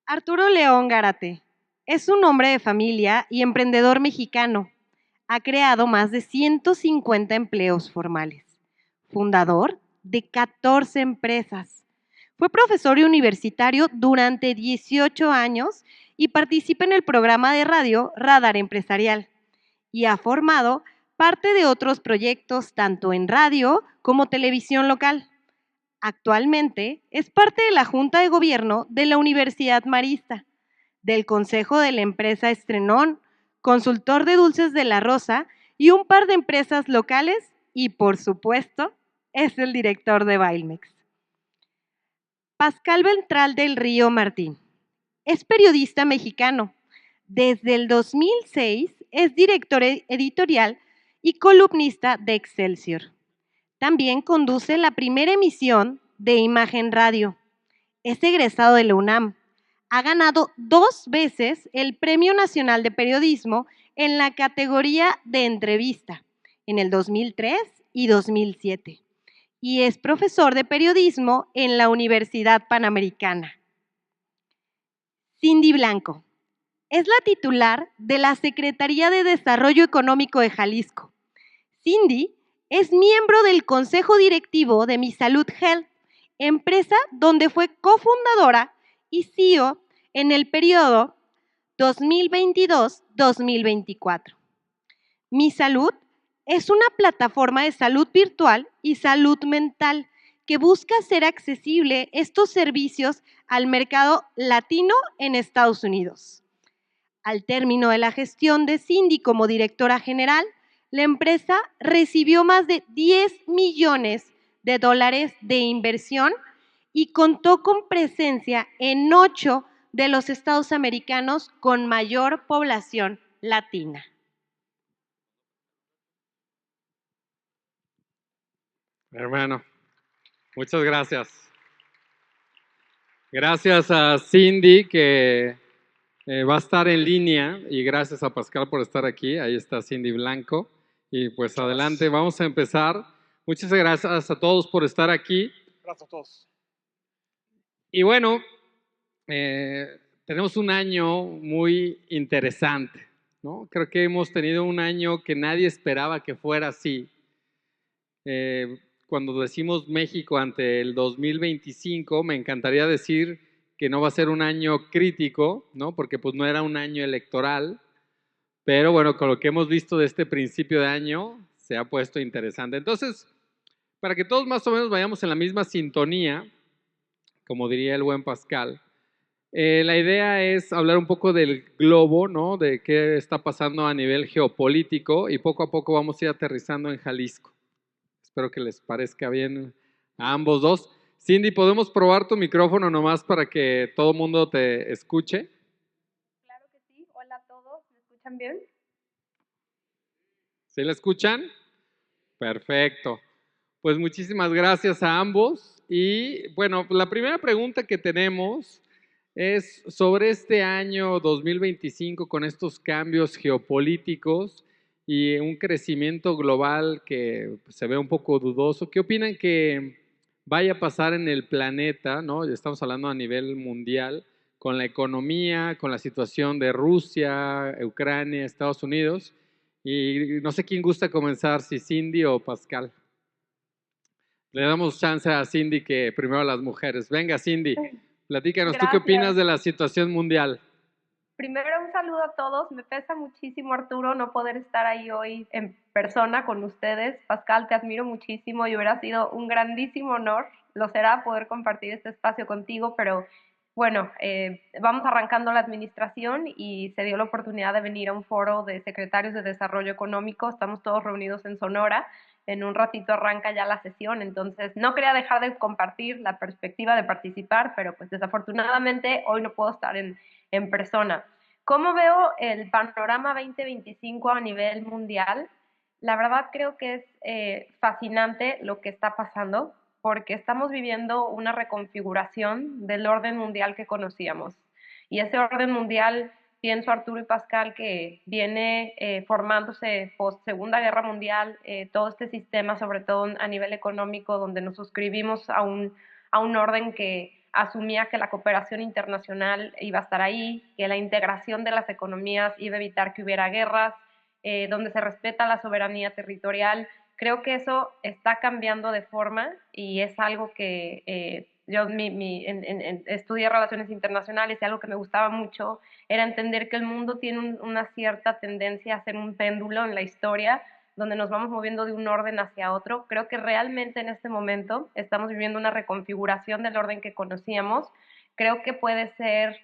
Arturo León Gárate es un hombre de familia y emprendedor mexicano. Ha creado más de 150 empleos formales. Fundador de 14 empresas. Fue profesor universitario durante 18 años y participa en el programa de radio Radar Empresarial. Y ha formado parte de otros proyectos tanto en radio como televisión local. Actualmente es parte de la Junta de Gobierno de la Universidad Marista, del Consejo de la empresa Estrenón, consultor de Dulces de la Rosa y un par de empresas locales y, por supuesto, es el director de Bailmex. Pascal Ventral del Río Martín es periodista mexicano. Desde el 2006 es director editorial y columnista de Excelsior. También conduce la primera emisión de Imagen Radio. Es egresado de la UNAM. Ha ganado 2 veces el Premio Nacional de Periodismo en la categoría de entrevista, en el 2003 y 2007. Y es profesor de periodismo en la Universidad Panamericana. Cindy Blanco es la titular de la Secretaría de Desarrollo Económico de Jalisco. Cindy es miembro del Consejo Directivo de Mi Salud Health, empresa donde fue cofundadora y CEO en el periodo 2022-2024. Mi Salud es una plataforma de salud virtual y salud mental que busca hacer accesible estos servicios al mercado latino en Estados Unidos. Al término de la gestión de Cindy como directora general, la empresa recibió más de $10 millones de inversión y contó con presencia en 8 de los estados americanos con mayor población latina. Hermano, muchas gracias. Gracias a Cindy que va a estar en línea y gracias a Pascal por estar aquí. Ahí está Cindy Blanco. Y pues adelante, vamos a empezar. Muchas gracias a todos por estar aquí. Gracias a todos. Y bueno, tenemos un año muy interesante, ¿no? Creo que hemos tenido un año que nadie esperaba que fuera así. Cuando decimos México ante el 2025, me encantaría decir que no va a ser un año crítico, ¿no? Porque pues no era un año electoral, pero bueno, con lo que hemos visto de este principio de año, se ha puesto interesante. Entonces, para que todos más o menos vayamos en la misma sintonía, como diría el buen Pascal, la idea es hablar un poco del globo, ¿no? De qué está pasando a nivel geopolítico y poco a poco vamos a ir aterrizando en Jalisco. Espero que les parezca bien a ambos dos. Cindy, ¿podemos probar tu micrófono nomás para que todo el mundo te escuche? Claro que sí. Hola a todos. ¿Me escuchan bien? ¿Sí la escuchan? Perfecto. Pues muchísimas gracias a ambos. Y bueno, la primera pregunta que tenemos es sobre este año 2025 con estos cambios geopolíticos y un crecimiento global que se ve un poco dudoso. ¿Qué opinan que vaya a pasar en el planeta, ¿no? Estamos hablando a nivel mundial, con la economía, con la situación de Rusia, Ucrania, Estados Unidos. Y no sé quién gusta comenzar, si Cindy o Pascal. Le damos chance a Cindy que primero a las mujeres. Venga, Cindy, platícanos, Gracias. ¿tú qué opinas de la situación mundial? Primero un saludo a todos. Me pesa muchísimo, Arturo, no poder estar ahí hoy en persona con ustedes. Pascal, te admiro muchísimo y hubiera sido un grandísimo honor, lo será, poder compartir este espacio contigo, pero bueno, vamos arrancando la administración y se dio la oportunidad de venir a un foro de secretarios de desarrollo económico. Estamos todos reunidos en Sonora. En un ratito arranca ya la sesión, entonces no quería dejar de compartir la perspectiva de participar, pero pues desafortunadamente hoy no puedo estar en persona. ¿Cómo veo el panorama 2025 a nivel mundial? La verdad creo que es fascinante lo que está pasando porque estamos viviendo una reconfiguración del orden mundial que conocíamos. Y ese orden mundial, pienso Arturo y Pascal, que viene formándose post Segunda Guerra Mundial, todo este sistema, sobre todo a nivel económico, donde nos suscribimos a un orden que asumía que la cooperación internacional iba a estar ahí, que la integración de las economías iba a evitar que hubiera guerras, donde se respeta la soberanía territorial. Creo que eso está cambiando de forma y es algo que yo estudié relaciones internacionales y algo que me gustaba mucho era entender que el mundo tiene una cierta tendencia a ser un péndulo en la historia, donde nos vamos moviendo de un orden hacia otro. Creo que realmente en este momento estamos viviendo una reconfiguración del orden que conocíamos. Creo que puede ser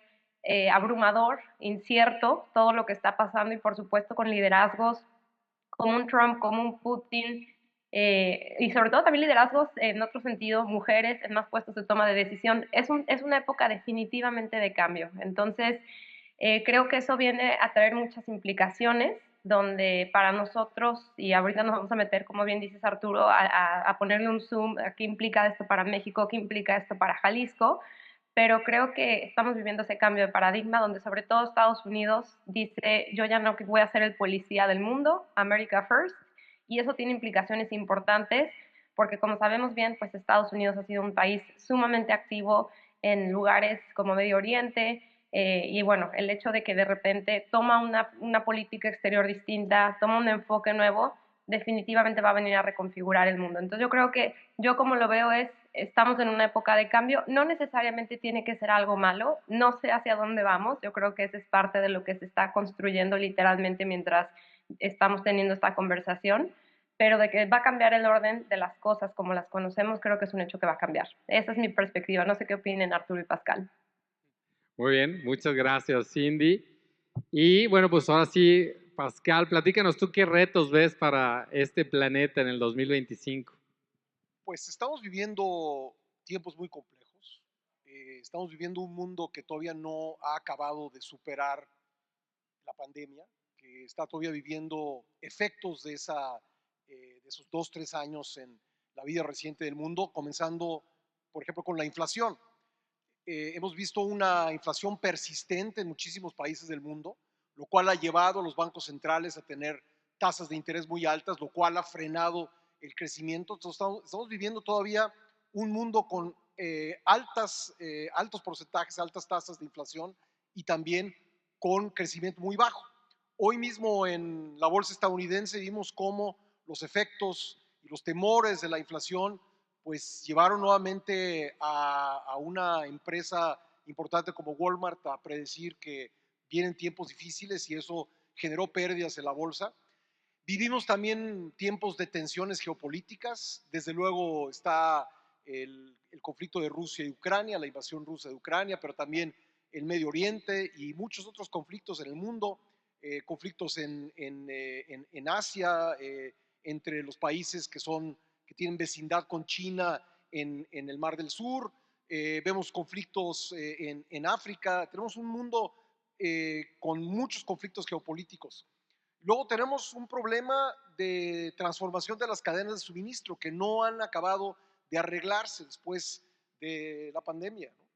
abrumador, incierto, todo lo que está pasando y por supuesto con liderazgos como un Trump, como un Putin, y sobre todo también liderazgos en otro sentido, mujeres en más puestos de toma de decisión. Es una época definitivamente de cambio. Entonces, creo que eso viene a traer muchas implicaciones, donde para nosotros, y ahorita nos vamos a meter, como bien dices Arturo, a ponerle un zoom, a qué implica esto para México, qué implica esto para Jalisco, pero creo que estamos viviendo ese cambio de paradigma donde sobre todo Estados Unidos dice, yo ya no voy a ser el policía del mundo, America First, y eso tiene implicaciones importantes porque como sabemos bien, pues Estados Unidos ha sido un país sumamente activo en lugares como Medio Oriente, y bueno, el hecho de que de repente toma una política exterior distinta, toma un enfoque nuevo, definitivamente va a venir a reconfigurar el mundo. Entonces yo creo que yo como lo veo es, estamos en una época de cambio, no necesariamente tiene que ser algo malo, no sé hacia dónde vamos, yo creo que esa es parte de lo que se está construyendo literalmente mientras estamos teniendo esta conversación, pero de que va a cambiar el orden de las cosas como las conocemos, creo que es un hecho que va a cambiar. Esa es mi perspectiva, no sé qué opinen Arturo y Pascal. Muy bien, muchas gracias, Cindy. Y bueno, pues ahora sí, Pascal, platícanos tú qué retos ves para este planeta en el 2025. Pues estamos viviendo tiempos muy complejos. Estamos viviendo un mundo que todavía no ha acabado de superar la pandemia, que está todavía viviendo efectos de esos 2, 3 años en la vida reciente del mundo, comenzando, por ejemplo, con la inflación. Hemos visto una inflación persistente en muchísimos países del mundo, lo cual ha llevado a los bancos centrales a tener tasas de interés muy altas, lo cual ha frenado el crecimiento. Entonces, estamos viviendo todavía un mundo con altos porcentajes, altas tasas de inflación y también con crecimiento muy bajo. Hoy mismo en la bolsa estadounidense vimos cómo los efectos y los temores de la inflación pues llevaron nuevamente a una empresa importante como Walmart a predecir que vienen tiempos difíciles y eso generó pérdidas en la bolsa. Vivimos también tiempos de tensiones geopolíticas. Desde luego está el conflicto de Rusia y Ucrania, la invasión rusa de Ucrania, pero también el Medio Oriente y muchos otros conflictos en el mundo, conflictos en Asia, entre los países que tienen vecindad con China en el Mar del Sur. Vemos conflictos en África. Tenemos un mundo con muchos conflictos geopolíticos. Luego tenemos un problema de transformación de las cadenas de suministro que no han acabado de arreglarse después de la pandemia, ¿no?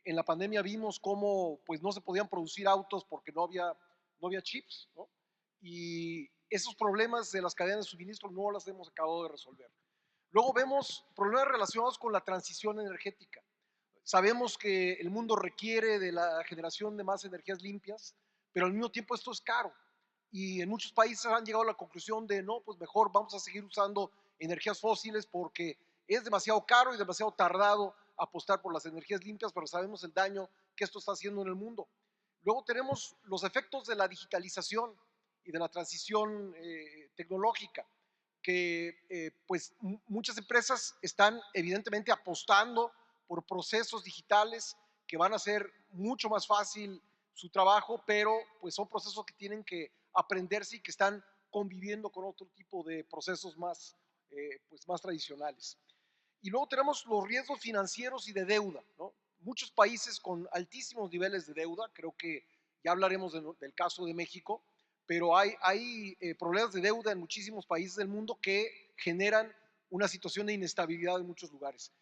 En la pandemia vimos cómo pues, no se podían producir autos porque no había chips, ¿no? Y esos problemas de las cadenas de suministro no las hemos acabado de resolver. Luego vemos problemas relacionados con la transición energética. Sabemos que el mundo requiere de la generación de más energías limpias, pero al mismo tiempo esto es caro. Y en muchos países han llegado a la conclusión de no, pues mejor vamos a seguir usando energías fósiles porque es demasiado caro y demasiado tardado apostar por las energías limpias, pero sabemos el daño que esto está haciendo en el mundo. Luego tenemos los efectos de la digitalización y de la transición tecnológica, que pues muchas empresas están evidentemente apostando por procesos digitales que van a hacer mucho más fácil su trabajo, pero pues son procesos que tienen que aprenderse y que están conviviendo con otro tipo de procesos pues más tradicionales. Y luego tenemos los riesgos financieros y de deuda, ¿no? Muchos países con altísimos niveles de deuda, creo que ya hablaremos del caso de México, pero hay problemas de deuda en muchísimos países del mundo que generan una situación de inestabilidad en muchos lugares.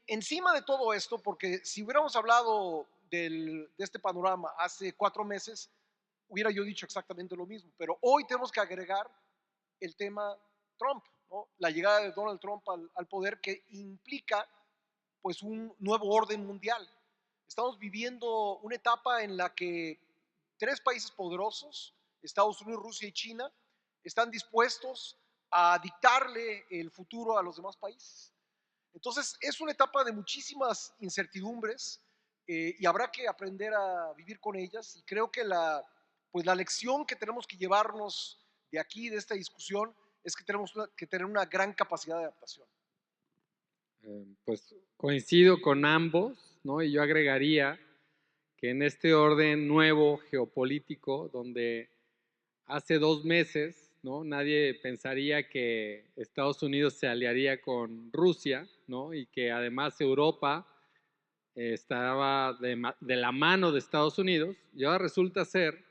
Encima de todo esto, porque si hubiéramos hablado de este panorama hace 4 meses, hubiera yo dicho exactamente lo mismo, pero hoy tenemos que agregar el tema Trump, ¿no? La llegada de Donald Trump al poder que implica pues un nuevo orden mundial. Estamos viviendo una etapa en la que tres países poderosos, Estados Unidos, Rusia y China, están dispuestos a dictarle el futuro a los demás países. Entonces, es una etapa de muchísimas incertidumbres y habrá que aprender a vivir con ellas. Y creo que pues la lección que tenemos que llevarnos de aquí, de esta discusión, es que tenemos que tener una gran capacidad de adaptación. Pues coincido con ambos, ¿no? Y yo agregaría que en este orden nuevo geopolítico, donde hace 2 meses, ¿no? Nadie pensaría que Estados Unidos se aliaría con Rusia, ¿no? Y que además Europa estaba de la mano de Estados Unidos, y ahora resulta ser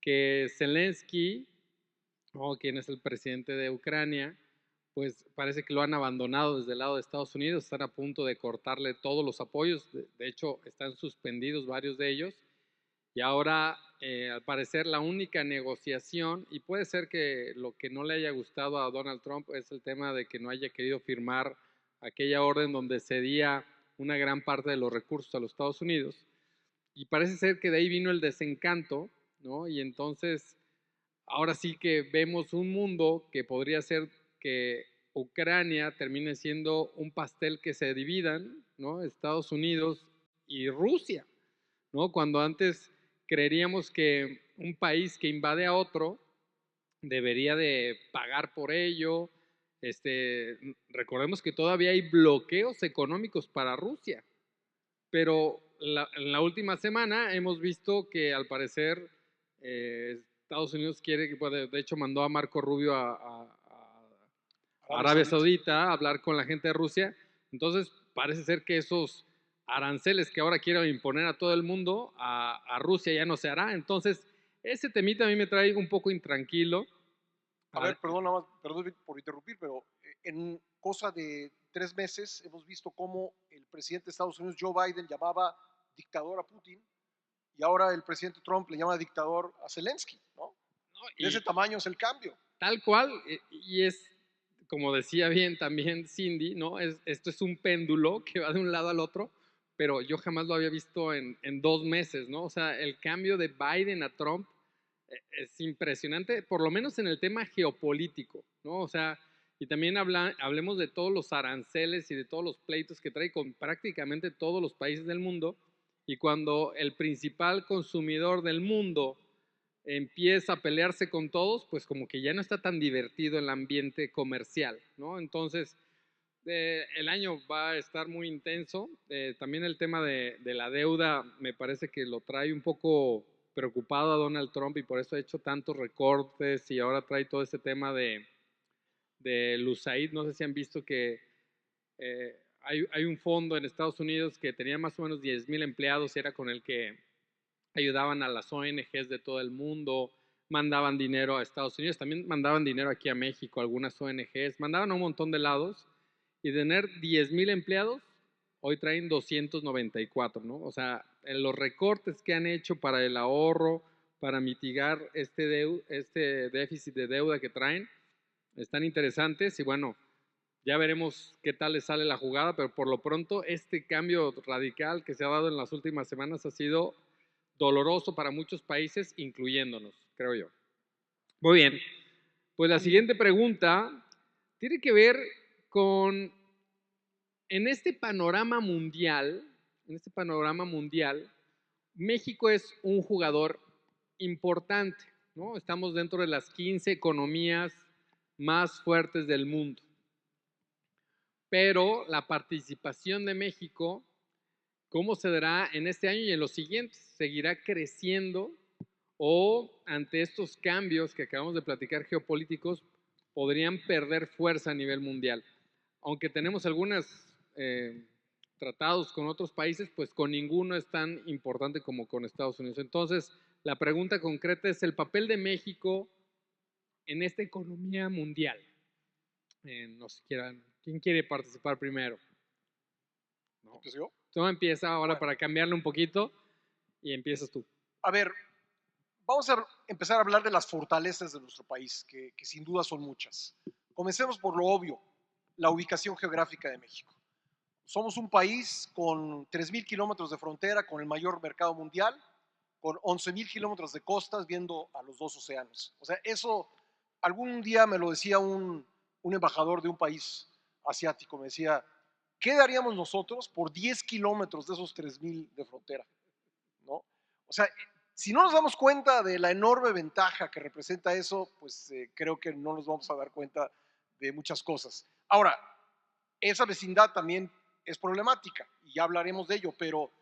que Zelensky, ¿no? Quien es el presidente de Ucrania, pues parece que lo han abandonado desde el lado de Estados Unidos, están a punto de cortarle todos los apoyos, de hecho están suspendidos varios de ellos, y ahora al parecer la única negociación, y puede ser que lo que no le haya gustado a Donald Trump es el tema de que no haya querido firmar aquella orden donde cedía una gran parte de los recursos a los Estados Unidos, y parece ser que de ahí vino el desencanto, ¿no? Y entonces ahora sí que vemos un mundo que podría ser que Ucrania termine siendo un pastel que se dividan, ¿no? Estados Unidos y Rusia, ¿no? Cuando antes creeríamos que un país que invade a otro debería de pagar por ello. Recordemos que todavía hay bloqueos económicos para Rusia, pero en la última semana hemos visto que al parecer Estados Unidos quiere, de hecho mandó a Marco Rubio a Arabia Saudita a hablar con la gente de Rusia. Entonces parece ser que esos aranceles que ahora quieren imponer a todo el mundo, a Rusia ya no se hará. Entonces ese temita a mí me trae un poco intranquilo. A ver, perdón por interrumpir, pero en cosa de 3 meses hemos visto cómo el presidente de Estados Unidos, Joe Biden, llamaba dictador a Putin, y ahora el presidente Trump le llama dictador a Zelensky, ¿no? De ese tamaño es el cambio. Tal cual, y es, como decía bien también Cindy, ¿no? Esto es un péndulo que va de un lado al otro, pero yo jamás lo había visto en 2 meses, ¿no? O sea, el cambio de Biden a Trump es impresionante, por lo menos en el tema geopolítico, ¿no? O sea, y también hablemos de todos los aranceles y de todos los pleitos que trae con prácticamente todos los países del mundo, y cuando el principal consumidor del mundo empieza a pelearse con todos, pues como que ya no está tan divertido el ambiente comercial, ¿no? Entonces, el año va a estar muy intenso. También el tema de la deuda me parece que lo trae un poco preocupado a Donald Trump, y por eso ha hecho tantos recortes, y ahora trae todo ese tema de USAID. No sé si han visto que hay un fondo en Estados Unidos que tenía más o menos 10,000 empleados, y era con el que ayudaban a las ONGs de todo el mundo, mandaban dinero a Estados Unidos, también mandaban dinero aquí a México, algunas ONGs, mandaban a un montón de lados, y de tener 10,000 empleados, hoy traen 294, ¿no? O sea, en los recortes que han hecho para el ahorro, para mitigar este déficit de deuda que traen, están interesantes, y bueno, ya veremos qué tal les sale la jugada, pero por lo pronto este cambio radical que se ha dado en las últimas semanas ha sido doloroso para muchos países, incluyéndonos, creo yo. Muy bien, pues la siguiente pregunta tiene que ver con, en este panorama mundial, México es un jugador importante, ¿no? Estamos dentro de las 15 economías más fuertes del mundo, pero la participación de México, ¿cómo se dará en este año y en los siguientes? ¿Seguirá creciendo, o ante estos cambios que acabamos de platicar geopolíticos podrían perder fuerza a nivel mundial? Aunque tenemos algunos tratados con otros países, pues con ninguno es tan importante como con Estados Unidos. Entonces, la pregunta concreta es el papel de México en esta economía mundial. No sé, ¿quién quiere participar primero? ¿No? ¿Empiezo yo? Tú empieza ahora para cambiarle un poquito, y empiezas tú. A ver, vamos a empezar a hablar de las fortalezas de nuestro país, que sin duda son muchas. Comencemos por lo obvio, la ubicación geográfica de México. somos un país con 3.000 kilómetros de frontera, con el mayor mercado mundial, con 11.000 kilómetros de costas, viendo a los dos océanos. O sea, eso algún día me lo decía un embajador de un país asiático, me decía, ¿qué daríamos nosotros por 10 kilómetros de esos 3.000 de frontera? ¿No? O sea, si no nos damos cuenta de la enorme ventaja que representa eso, pues creo que no nos vamos a dar cuenta de muchas cosas. Ahora, esa vecindad también es problemática y ya hablaremos de ello, pero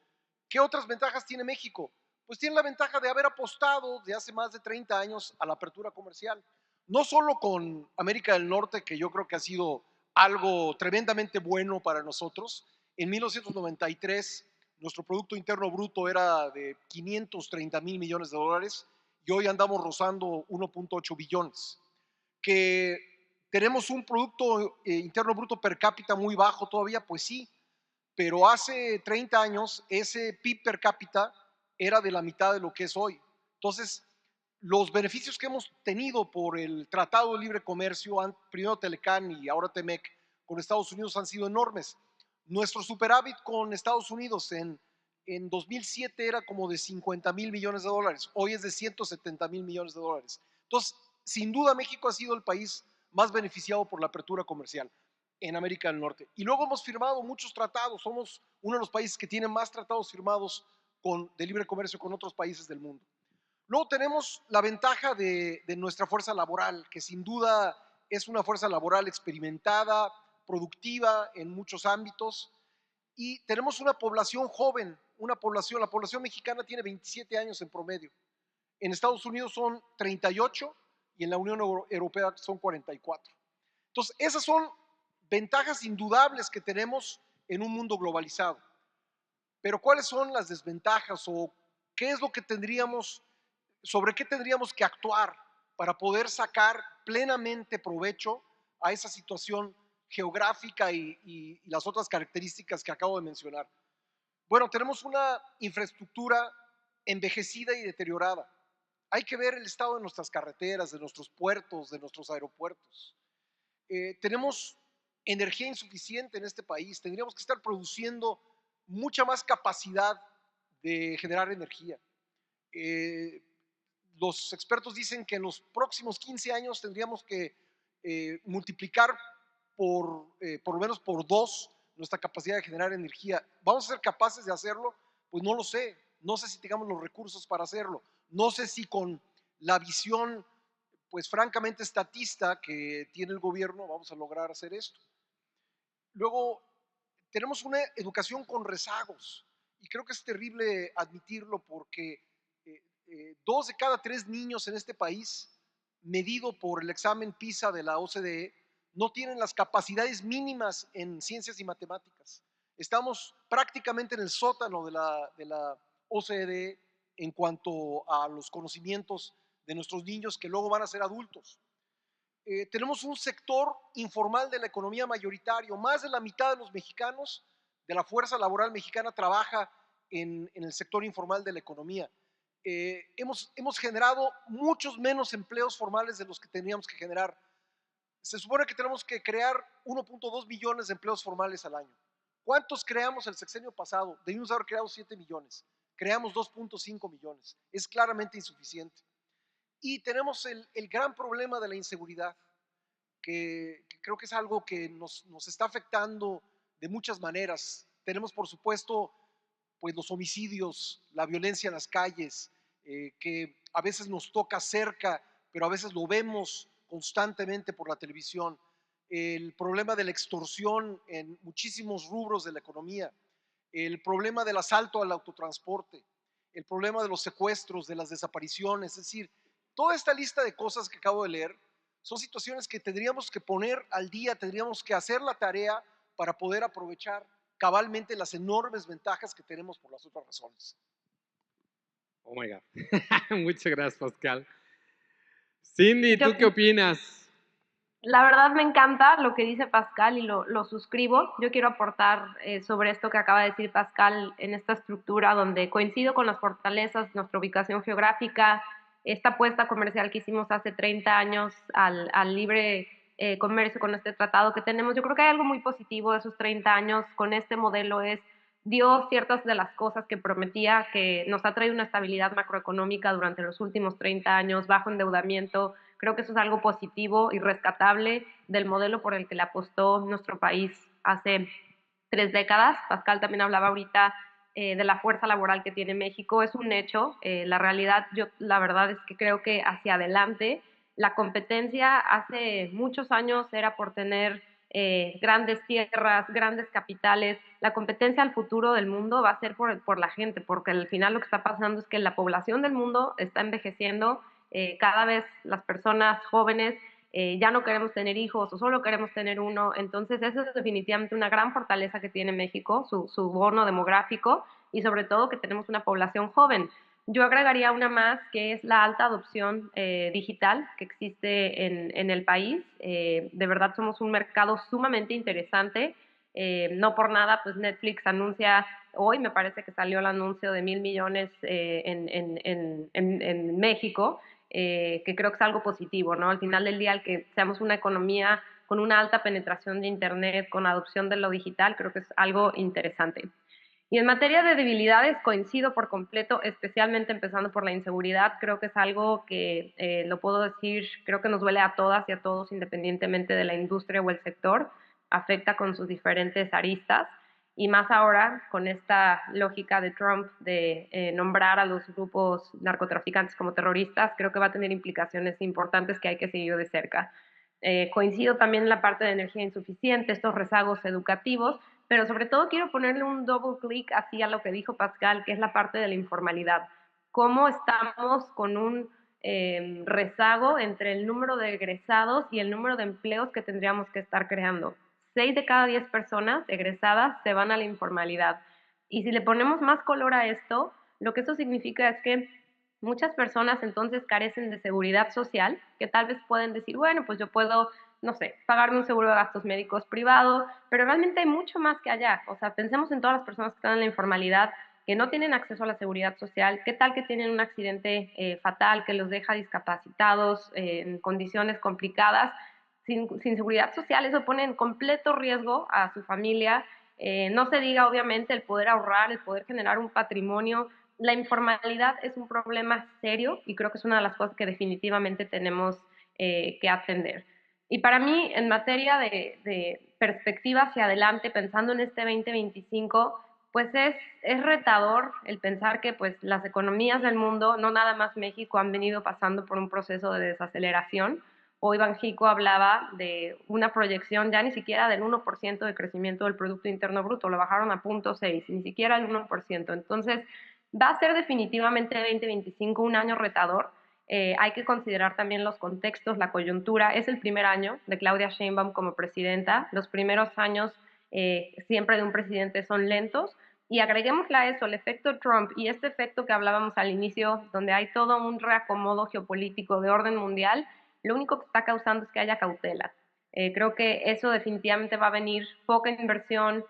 ¿qué otras ventajas tiene México? Pues tiene la ventaja de haber apostado de hace más de 30 años a la apertura comercial, no solo con América del Norte, que yo creo que ha sido algo tremendamente bueno para nosotros. En 1993 nuestro Producto Interno Bruto era de 530,000 millones de dólares y hoy andamos rozando 1.8 billones. Que tenemos un Producto Interno Bruto per cápita muy bajo todavía, pues sí, pero hace 30 años ese PIB per cápita era de la mitad de lo que es hoy. Entonces, los beneficios que hemos tenido por el Tratado de Libre Comercio, primero Telecán y ahora Temec, con Estados Unidos han sido enormes. Nuestro superávit con Estados Unidos en 2007 era como de 50,000 millones de dólares, hoy es de 170,000 millones de dólares. Entonces, sin duda México ha sido el país más beneficiado por la apertura comercial en América del Norte. Y luego hemos firmado muchos tratados, somos uno de los países que tiene más tratados firmados de libre comercio con otros países del mundo. Luego tenemos la ventaja de nuestra fuerza laboral, que sin duda es una fuerza laboral experimentada, productiva en muchos ámbitos, y tenemos una población joven, la población mexicana tiene 27 años en promedio. En Estados Unidos son 38 y en la Unión Europea son 44. Entonces, esas son ventajas indudables que tenemos en un mundo globalizado. Pero ¿cuáles son las desventajas o qué es lo que sobre qué tendríamos que actuar para poder sacar plenamente provecho a esa situación geográfica y las otras características que acabo de mencionar? Bueno, tenemos una infraestructura envejecida y deteriorada. Hay que ver el estado de nuestras carreteras, de nuestros puertos, de nuestros aeropuertos. Tenemos energía insuficiente en este país, tendríamos que estar produciendo mucha más capacidad de generar energía. Los expertos dicen que en los próximos 15 años tendríamos que multiplicar por lo menos por 2 nuestra capacidad de generar energía. ¿Vamos a ser capaces de hacerlo? Pues no lo sé. No sé si tengamos los recursos para hacerlo. No sé si con la visión, pues francamente estatista que tiene el gobierno vamos a lograr hacer esto. Luego, tenemos una educación con rezagos y creo que es terrible admitirlo porque 2 de cada 3 niños en este país, medido por el examen PISA de la OCDE, no tienen las capacidades mínimas en ciencias y matemáticas. Estamos prácticamente en el sótano de la OCDE en cuanto a los conocimientos de nuestros niños que luego van a ser adultos. Tenemos un sector informal de la economía mayoritario. Más de la mitad de los mexicanos, de la fuerza laboral mexicana, trabaja en el sector informal de la economía. Hemos generado muchos menos empleos formales de los que teníamos que generar. Se supone que tenemos que crear 1.2 millones de empleos formales al año. ¿Cuántos creamos el sexenio pasado? Debimos haber creado 7 millones. Creamos 2.5 millones. Es claramente insuficiente. Y tenemos el gran problema de la inseguridad, que creo que es algo que nos está afectando de muchas maneras. Tenemos, por supuesto, pues los homicidios, la violencia en las calles, que a veces nos toca cerca, pero a veces lo vemos constantemente por la televisión. El problema de la extorsión en muchísimos rubros de la economía, el problema del asalto al autotransporte, el problema de los secuestros, de las desapariciones, es decir, toda esta lista de cosas que acabo de leer son situaciones que tendríamos que poner al día, tendríamos que hacer la tarea para poder aprovechar cabalmente las enormes ventajas que tenemos por las otras razones. Oh my God. Muchas gracias, Pascal. Cindy, ¿tú qué opinas? La verdad me encanta lo que dice Pascal y lo suscribo. Yo quiero aportar sobre esto que acaba de decir Pascal en esta estructura donde coincido con las fortalezas, nuestra ubicación geográfica, esta apuesta comercial que hicimos hace 30 años al libre comercio, con este tratado que tenemos. Yo creo que hay algo muy positivo de esos 30 años con este modelo, dio ciertas de las cosas que prometía, que nos ha traído una estabilidad macroeconómica durante los últimos 30 años, bajo endeudamiento. Creo que eso es algo positivo y rescatable del modelo por el que le apostó nuestro país hace 3 décadas. Pascal también hablaba ahorita de la fuerza laboral que tiene México. Es un hecho. La realidad, yo la verdad es que creo que hacia adelante la competencia hace muchos años era por tener grandes tierras, grandes capitales. La competencia al futuro del mundo va a ser por la gente, porque al final lo que está pasando es que la población del mundo está envejeciendo. Cada vez las personas jóvenes ya no queremos tener hijos o solo queremos tener uno. Entonces, eso es definitivamente una gran fortaleza que tiene México, su bono demográfico y sobre todo que tenemos una población joven. Yo agregaría una más, que es la alta adopción digital que existe en el país. De verdad somos un mercado sumamente interesante. No por nada, pues Netflix anuncia, hoy me parece que salió el anuncio de 1.000 millones en México, que creo que es algo positivo, ¿no? Al final del día, el que seamos una economía con una alta penetración de Internet, con adopción de lo digital, creo que es algo interesante. Y en materia de debilidades coincido por completo, especialmente empezando por la inseguridad. Creo que es algo que, lo puedo decir, creo que nos duele a todas y a todos, independientemente de la industria o el sector, afecta con sus diferentes aristas. Y más ahora con esta lógica de Trump de nombrar a los grupos narcotraficantes como terroristas, creo que va a tener implicaciones importantes que hay que seguir de cerca. Coincido también en la parte de energía insuficiente, estos rezagos educativos, pero sobre todo quiero ponerle un double clic así a lo que dijo Pascal, que es la parte de la informalidad. ¿Cómo estamos con un rezago entre el número de egresados y el número de empleos que tendríamos que estar creando? 6 de cada 10 personas egresadas se van a la informalidad. Y si le ponemos más color a esto, lo que eso significa es que muchas personas entonces carecen de seguridad social, que tal vez pueden decir, bueno, pues yo puedo, no sé, pagarme un seguro de gastos médicos privado, pero realmente hay mucho más que allá. O sea, pensemos en todas las personas que están en la informalidad, que no tienen acceso a la seguridad social, qué tal que tienen un accidente fatal que los deja discapacitados, en condiciones complicadas. Sin seguridad social, eso pone en completo riesgo a su familia. No se diga, obviamente, el poder ahorrar, el poder generar un patrimonio. La informalidad es un problema serio y creo que es una de las cosas que definitivamente tenemos que atender. Y para mí, en materia de perspectiva hacia adelante, pensando en este 2025, pues es retador el pensar que pues, las economías del mundo, no nada más México, han venido pasando por un proceso de desaceleración. Hoy Banxico hablaba de una proyección ya ni siquiera del 1% de crecimiento del Producto Interno Bruto, lo bajaron a 0.6, ni siquiera el 1%. Entonces, va a ser definitivamente 2025 un año retador. Hay que considerar también los contextos, la coyuntura. Es el primer año de Claudia Sheinbaum como presidenta. Los primeros años siempre de un presidente son lentos. Y agreguémosle a eso el efecto Trump y este efecto que hablábamos al inicio, donde hay todo un reacomodo geopolítico de orden mundial, lo único que está causando es que haya cautela. Creo que eso definitivamente va a venir poca inversión,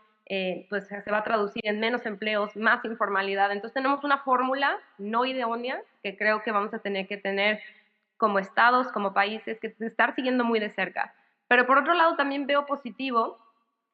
pues se va a traducir en menos empleos, más informalidad. Entonces tenemos una fórmula no idónea que creo que vamos a tener que tener como estados, como países, que estar siguiendo muy de cerca. Pero por otro lado también veo positivo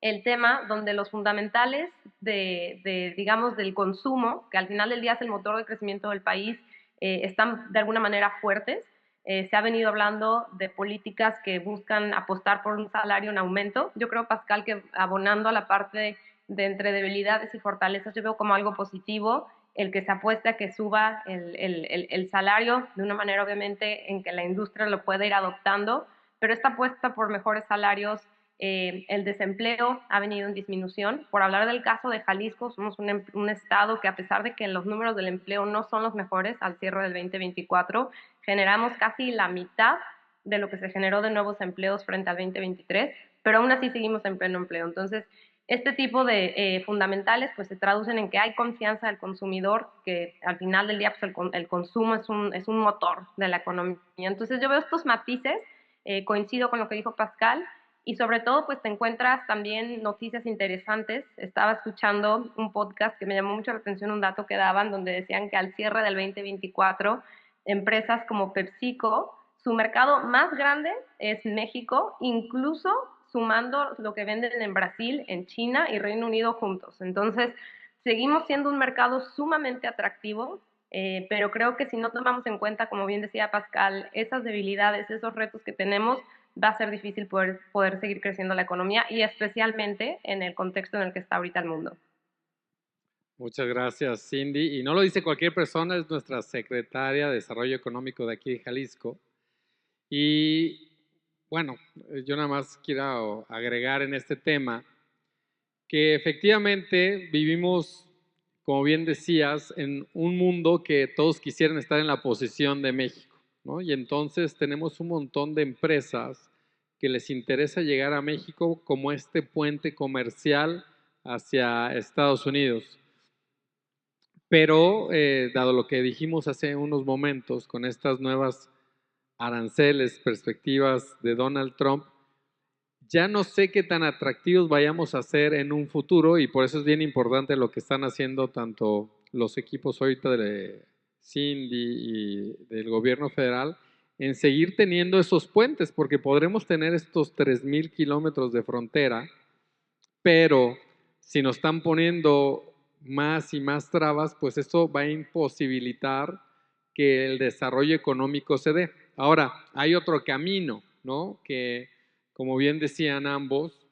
el tema donde los fundamentales digamos, del consumo, que al final del día es el motor de crecimiento del país, están de alguna manera fuertes. Se ha venido hablando de políticas que buscan apostar por un salario en aumento. Yo creo, Pascal, que abonando a la parte de entre debilidades y fortalezas, yo veo como algo positivo el que se apueste a que suba el salario de una manera obviamente en que la industria lo pueda ir adoptando, pero esta apuesta por mejores salarios, el desempleo ha venido en disminución. Por hablar del caso de Jalisco, somos un estado que a pesar de que los números del empleo no son los mejores al cierre del 2024, generamos casi la mitad de lo que se generó de nuevos empleos frente al 2023, pero aún así seguimos en pleno empleo. Entonces, este tipo de fundamentales pues se traducen en que hay confianza del consumidor, que al final del día pues, el consumo es un motor de la economía. Entonces yo veo estos matices, coincido con lo que dijo Pascal, y sobre todo pues te encuentras también noticias interesantes. Estaba escuchando un podcast que me llamó mucho la atención, un dato que daban donde decían que al cierre del 2024 empresas como PepsiCo su mercado más grande es México, incluso sumando lo que venden en Brasil, en China y Reino Unido juntos. Entonces, seguimos siendo un mercado sumamente atractivo, pero creo que si no tomamos en cuenta, como bien decía Pascal, esas debilidades, esos retos que tenemos, va a ser difícil poder seguir creciendo la economía y especialmente en el contexto en el que está ahorita el mundo. Muchas gracias, Cindy. Y no lo dice cualquier persona, es nuestra secretaria de Desarrollo Económico de aquí de Jalisco. Y bueno, yo nada más quiero agregar en este tema que efectivamente vivimos, como bien decías, en un mundo que todos quisieran estar en la posición de México, ¿no? Y entonces tenemos un montón de empresas que les interesa llegar a México como este puente comercial hacia Estados Unidos. Pero, dado lo que dijimos hace unos momentos, con estas nuevas aranceles, perspectivas de Donald Trump, ya no sé qué tan atractivos vayamos a ser en un futuro y por eso es bien importante lo que están haciendo tanto los equipos ahorita de Cindy y del gobierno federal en seguir teniendo esos puentes, porque podremos tener estos 3,000 kilómetros de frontera, pero si nos están poniendo más y más trabas, pues eso va a imposibilitar que el desarrollo económico se dé. Ahora, hay otro camino, ¿no? Que, como bien decían ambos,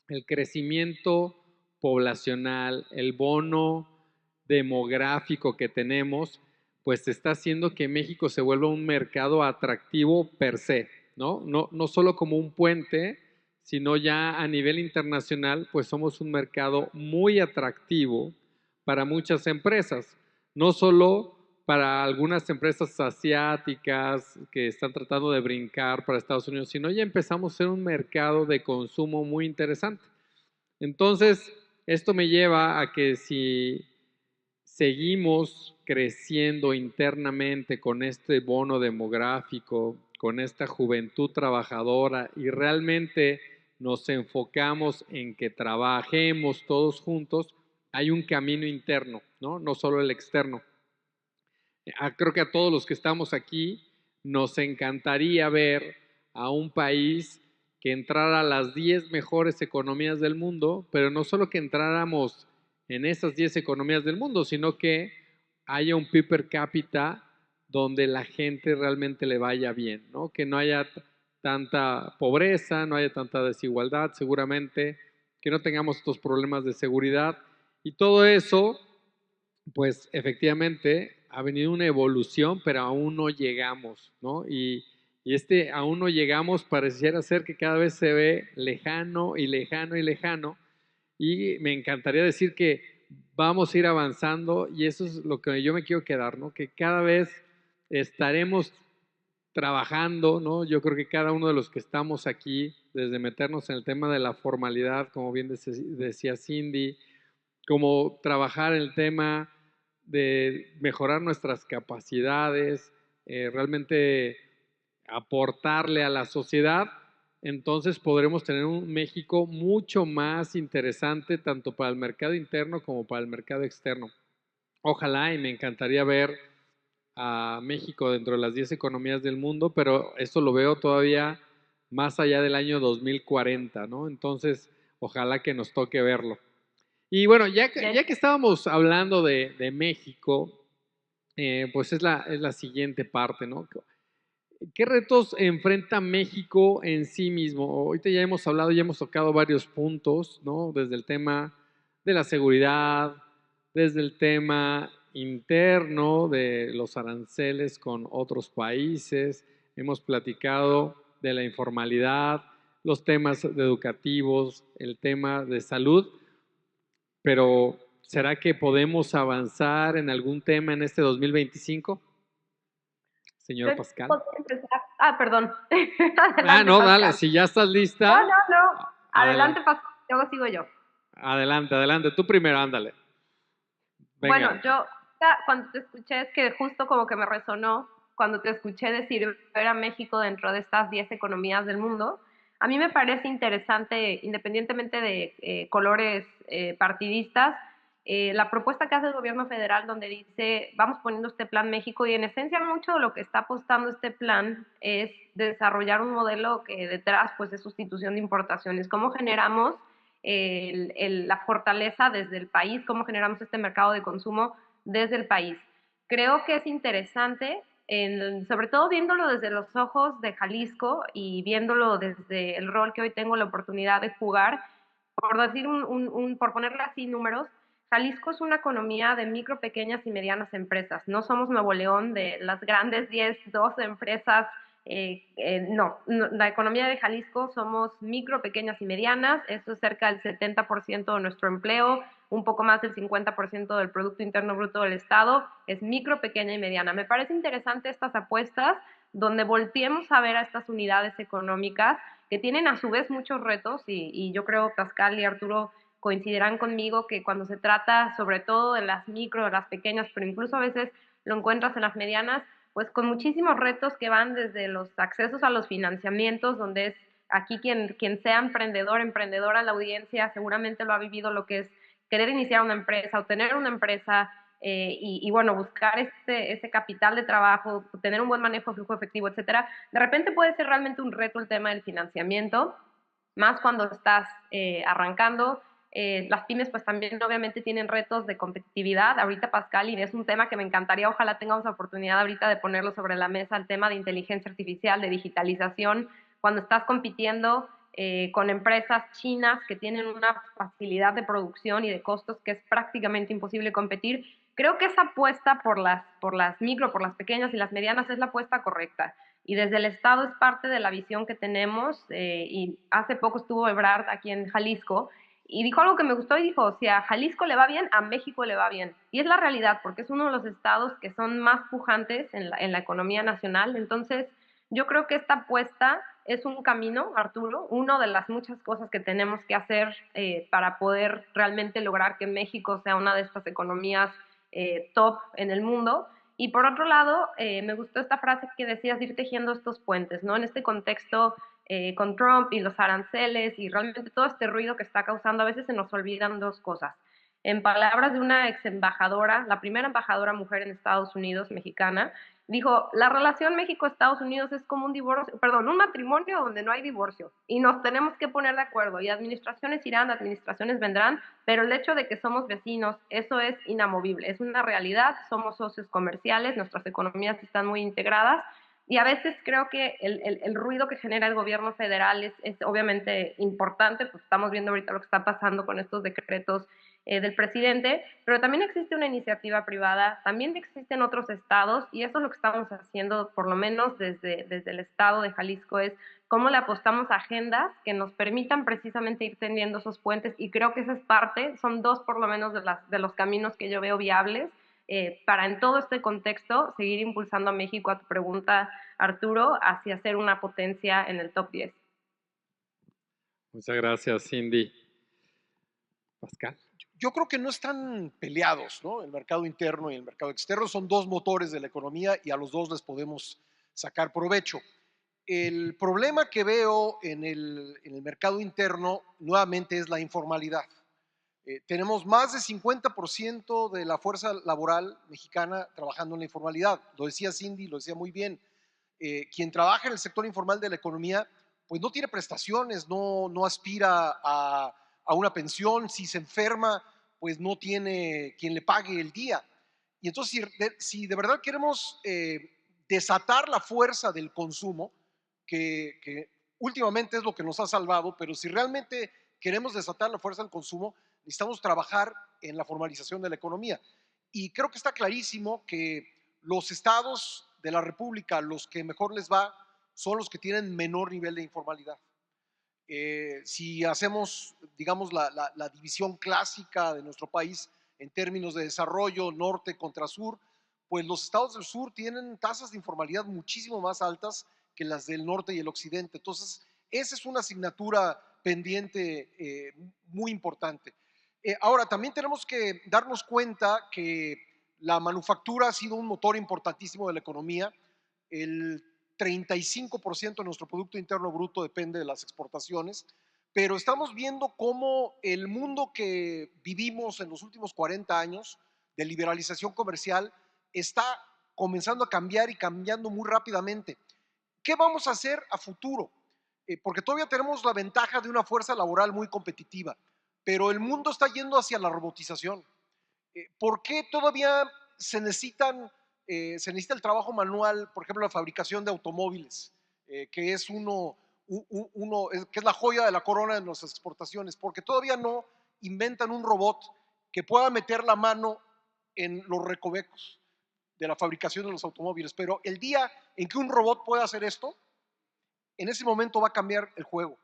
el crecimiento poblacional, el bono demográfico que tenemos, pues está haciendo que México se vuelva un mercado atractivo per se, ¿no? No solo como un puente, sino ya a nivel internacional, pues somos un mercado muy atractivo para muchas empresas, no solo para algunas empresas asiáticas que están tratando de brincar para Estados Unidos, sino ya empezamos a ser un mercado de consumo muy interesante. Entonces, esto me lleva a que si seguimos creciendo internamente con este bono demográfico, con esta juventud trabajadora y realmente nos enfocamos en que trabajemos todos juntos, hay un camino interno, ¿no? No solo el externo. Creo que a todos los que estamos aquí nos encantaría ver a un país que entrara a las 10 mejores economías del mundo, pero no solo que entráramos en esas 10 economías del mundo, sino que haya un PIB per cápita donde la gente realmente le vaya bien, ¿no? Que no haya tanta pobreza, no haya tanta desigualdad, seguramente, que no tengamos estos problemas de seguridad y todo eso pues efectivamente ha venido una evolución, pero aún no llegamos, ¿no? Y este aún no llegamos pareciera ser que cada vez se ve lejano y lejano y lejano. Y me encantaría decir que vamos a ir avanzando y eso es lo que yo me quiero quedar, ¿no? Que cada vez estaremos trabajando, ¿no? Yo creo que cada uno de los que estamos aquí, desde meternos en el tema de la formalidad, como bien decía Cindy, como trabajar el tema de mejorar nuestras capacidades, realmente aportarle a la sociedad, entonces podremos tener un México mucho más interesante tanto para el mercado interno como para el mercado externo. Ojalá y me encantaría ver a México dentro de las 10 economías del mundo, pero eso lo veo todavía más allá del año 2040, ¿no? Entonces, ojalá que nos toque verlo. Y bueno, ya que estábamos hablando de México, pues es la siguiente parte, ¿no? ¿Qué retos enfrenta México en sí mismo? Ahorita ya hemos hablado, ya hemos tocado varios puntos, ¿no? Desde el tema de la seguridad, desde el tema interno de los aranceles con otros países, hemos platicado de la informalidad, los temas educativos, el tema de salud, pero ¿será que podemos avanzar en algún tema en este 2025? Señor Pascal. Perdón. Adelante, no, Pascal. Dale, si ya estás lista. No. Adelante, Pascal, luego sigo yo. Adelante, tú primero, ándale. Venga. Bueno, yo cuando te escuché es que justo como que me resonó cuando te escuché decir ver a México dentro de estas 10 economías del mundo. A mí me parece interesante, independientemente de colores partidistas, La propuesta que hace el gobierno federal donde dice vamos poniendo este plan México, y en esencia mucho de lo que está apostando este plan es desarrollar un modelo que detrás pues es sustitución de importaciones. ¿Cómo generamos la fortaleza desde el país? ¿Cómo generamos este mercado de consumo desde el país? Creo que es interesante, sobre todo viéndolo desde los ojos de Jalisco y viéndolo desde el rol que hoy tengo la oportunidad de jugar, por decir por ponerle así números. Jalisco es una economía de micro, pequeñas y medianas empresas. No somos Nuevo León de las grandes 10, 12 empresas. No, la economía de Jalisco somos micro, pequeñas y medianas. Eso es cerca del 70% de nuestro empleo, un poco más del 50% del Producto Interno Bruto del Estado. Es micro, pequeña y mediana. Me parece interesante estas apuestas donde volteemos a ver a estas unidades económicas que tienen a su vez muchos retos, y yo creo Pascal y Arturo coincidirán conmigo que cuando se trata sobre todo de las micro, de las pequeñas, pero incluso a veces lo encuentras en las medianas, pues con muchísimos retos que van desde los accesos a los financiamientos, donde es aquí quien sea emprendedor, emprendedora en la audiencia, seguramente lo ha vivido, lo que es querer iniciar una empresa o tener una empresa, y bueno, buscar ese capital de trabajo, tener un buen manejo de flujo efectivo, etcétera. De repente puede ser realmente un reto el tema del financiamiento, más cuando estás arrancando. Las pymes pues también obviamente tienen retos de competitividad. Ahorita Pascal, y es un tema que me encantaría, ojalá tengamos la oportunidad ahorita de ponerlo sobre la mesa, el tema de inteligencia artificial, de digitalización, cuando estás compitiendo con empresas chinas que tienen una facilidad de producción y de costos que es prácticamente imposible competir. Creo que esa apuesta por las micro, por las pequeñas y las medianas es la apuesta correcta. Y desde el Estado es parte de la visión que tenemos. Y hace poco estuvo Ebrard aquí en Jalisco y dijo algo que me gustó, y dijo, si a Jalisco le va bien, a México le va bien. Y es la realidad, porque es uno de los estados que son más pujantes en la economía nacional. Entonces, yo creo que esta apuesta es un camino, Arturo, una de las muchas cosas que tenemos que hacer para poder realmente lograr que México sea una de estas economías top en el mundo. Y por otro lado, me gustó esta frase que decías de ir tejiendo estos puentes, ¿no? En este contexto con Trump y los aranceles y realmente todo este ruido que está causando, a veces se nos olvidan dos cosas. En palabras de una ex embajadora, la primera embajadora mujer en Estados Unidos, mexicana, dijo, la relación México-Estados Unidos es como un divorcio, perdón, un matrimonio donde no hay divorcio y nos tenemos que poner de acuerdo, y administraciones irán, administraciones vendrán, pero el hecho de que somos vecinos, eso es inamovible, es una realidad, somos socios comerciales, nuestras economías están muy integradas, y a veces creo que el ruido que genera el gobierno federal es obviamente importante, pues estamos viendo ahorita lo que está pasando con estos decretos del presidente, pero también existe una iniciativa privada, también existen otros estados, y eso es lo que estamos haciendo, por lo menos desde el estado de Jalisco, es cómo le apostamos a agendas que nos permitan precisamente ir tendiendo esos puentes, y creo que esa es parte, son dos por lo menos de los caminos que yo veo viables para en todo este contexto seguir impulsando a México, a tu pregunta, Arturo, hacia ser una potencia en el top 10. Muchas gracias, Cindy. Pascal. Yo creo que no están peleados, ¿no? El mercado interno y el mercado externo son dos motores de la economía y a los dos les podemos sacar provecho. El problema que veo en el mercado interno nuevamente es la informalidad. Tenemos más de 50% de la fuerza laboral mexicana trabajando en la informalidad. Lo decía Cindy, lo decía muy bien. Quien trabaja en el sector informal de la economía, pues no tiene prestaciones, no aspira a una pensión, si se enferma, pues no tiene quien le pague el día. Y entonces, si de verdad queremos desatar la fuerza del consumo, que últimamente es lo que nos ha salvado, pero si realmente queremos desatar la fuerza del consumo, necesitamos trabajar en la formalización de la economía. Y creo que está clarísimo que los estados de la República, los que mejor les va, son los que tienen menor nivel de informalidad. Si hacemos, digamos, la división clásica de nuestro país en términos de desarrollo norte contra sur, pues los estados del sur tienen tasas de informalidad muchísimo más altas que las del norte y el occidente. Entonces, esa es una asignatura pendiente muy importante. Ahora, también tenemos que darnos cuenta que la manufactura ha sido un motor importantísimo de la economía. El 35% de nuestro Producto Interno Bruto depende de las exportaciones, pero estamos viendo cómo el mundo que vivimos en los últimos 40 años de liberalización comercial está comenzando a cambiar y cambiando muy rápidamente. ¿Qué vamos a hacer a futuro? Porque todavía tenemos la ventaja de una fuerza laboral muy competitiva, pero el mundo está yendo hacia la robotización. ¿Por qué todavía se necesita el trabajo manual, por ejemplo, la fabricación de automóviles, que es que es la joya de la corona de nuestras exportaciones? Porque todavía no inventan un robot que pueda meter la mano en los recovecos de la fabricación de los automóviles. Pero el día en que un robot pueda hacer esto, en ese momento va a cambiar el juego.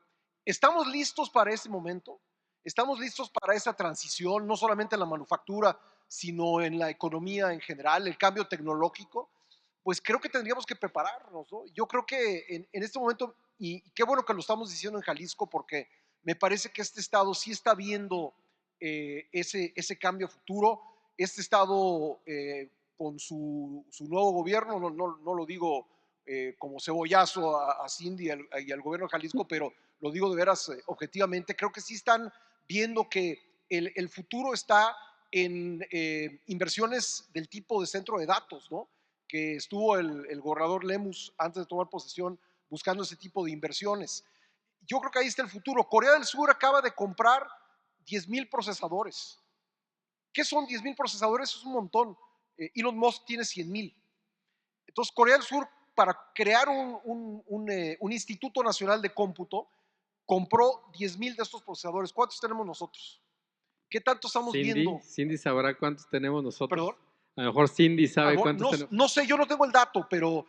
¿Estamos listos para ese momento? ¿Estamos listos para esa transición, no solamente en la manufactura, sino en la economía en general, el cambio tecnológico? Pues creo que tendríamos que prepararnos, ¿no? Yo creo que en este momento, y qué bueno que lo estamos diciendo en Jalisco, porque me parece que este estado sí está viendo ese cambio futuro. Este estado, con su nuevo gobierno, no lo digo como cebollazo a Cindy y al gobierno de Jalisco, pero lo digo de veras objetivamente, creo que sí están viendo que el futuro está en inversiones del tipo de centro de datos, ¿no? Que estuvo el gobernador Lemus antes de tomar posesión buscando ese tipo de inversiones. Yo creo que ahí está el futuro. Corea del Sur acaba de comprar 10,000 procesadores. ¿Qué son 10,000 procesadores? Es un montón. Elon Musk tiene 100,000. Entonces, Corea del Sur, para crear un Instituto Nacional de Cómputo, compró 10,000 de estos procesadores. ¿Cuántos tenemos nosotros? ¿Qué tanto estamos viendo? Cindy sabrá cuántos tenemos nosotros. ¿Perdón? A lo mejor Cindy sabe cuántos tenemos. No sé, yo no tengo el dato, pero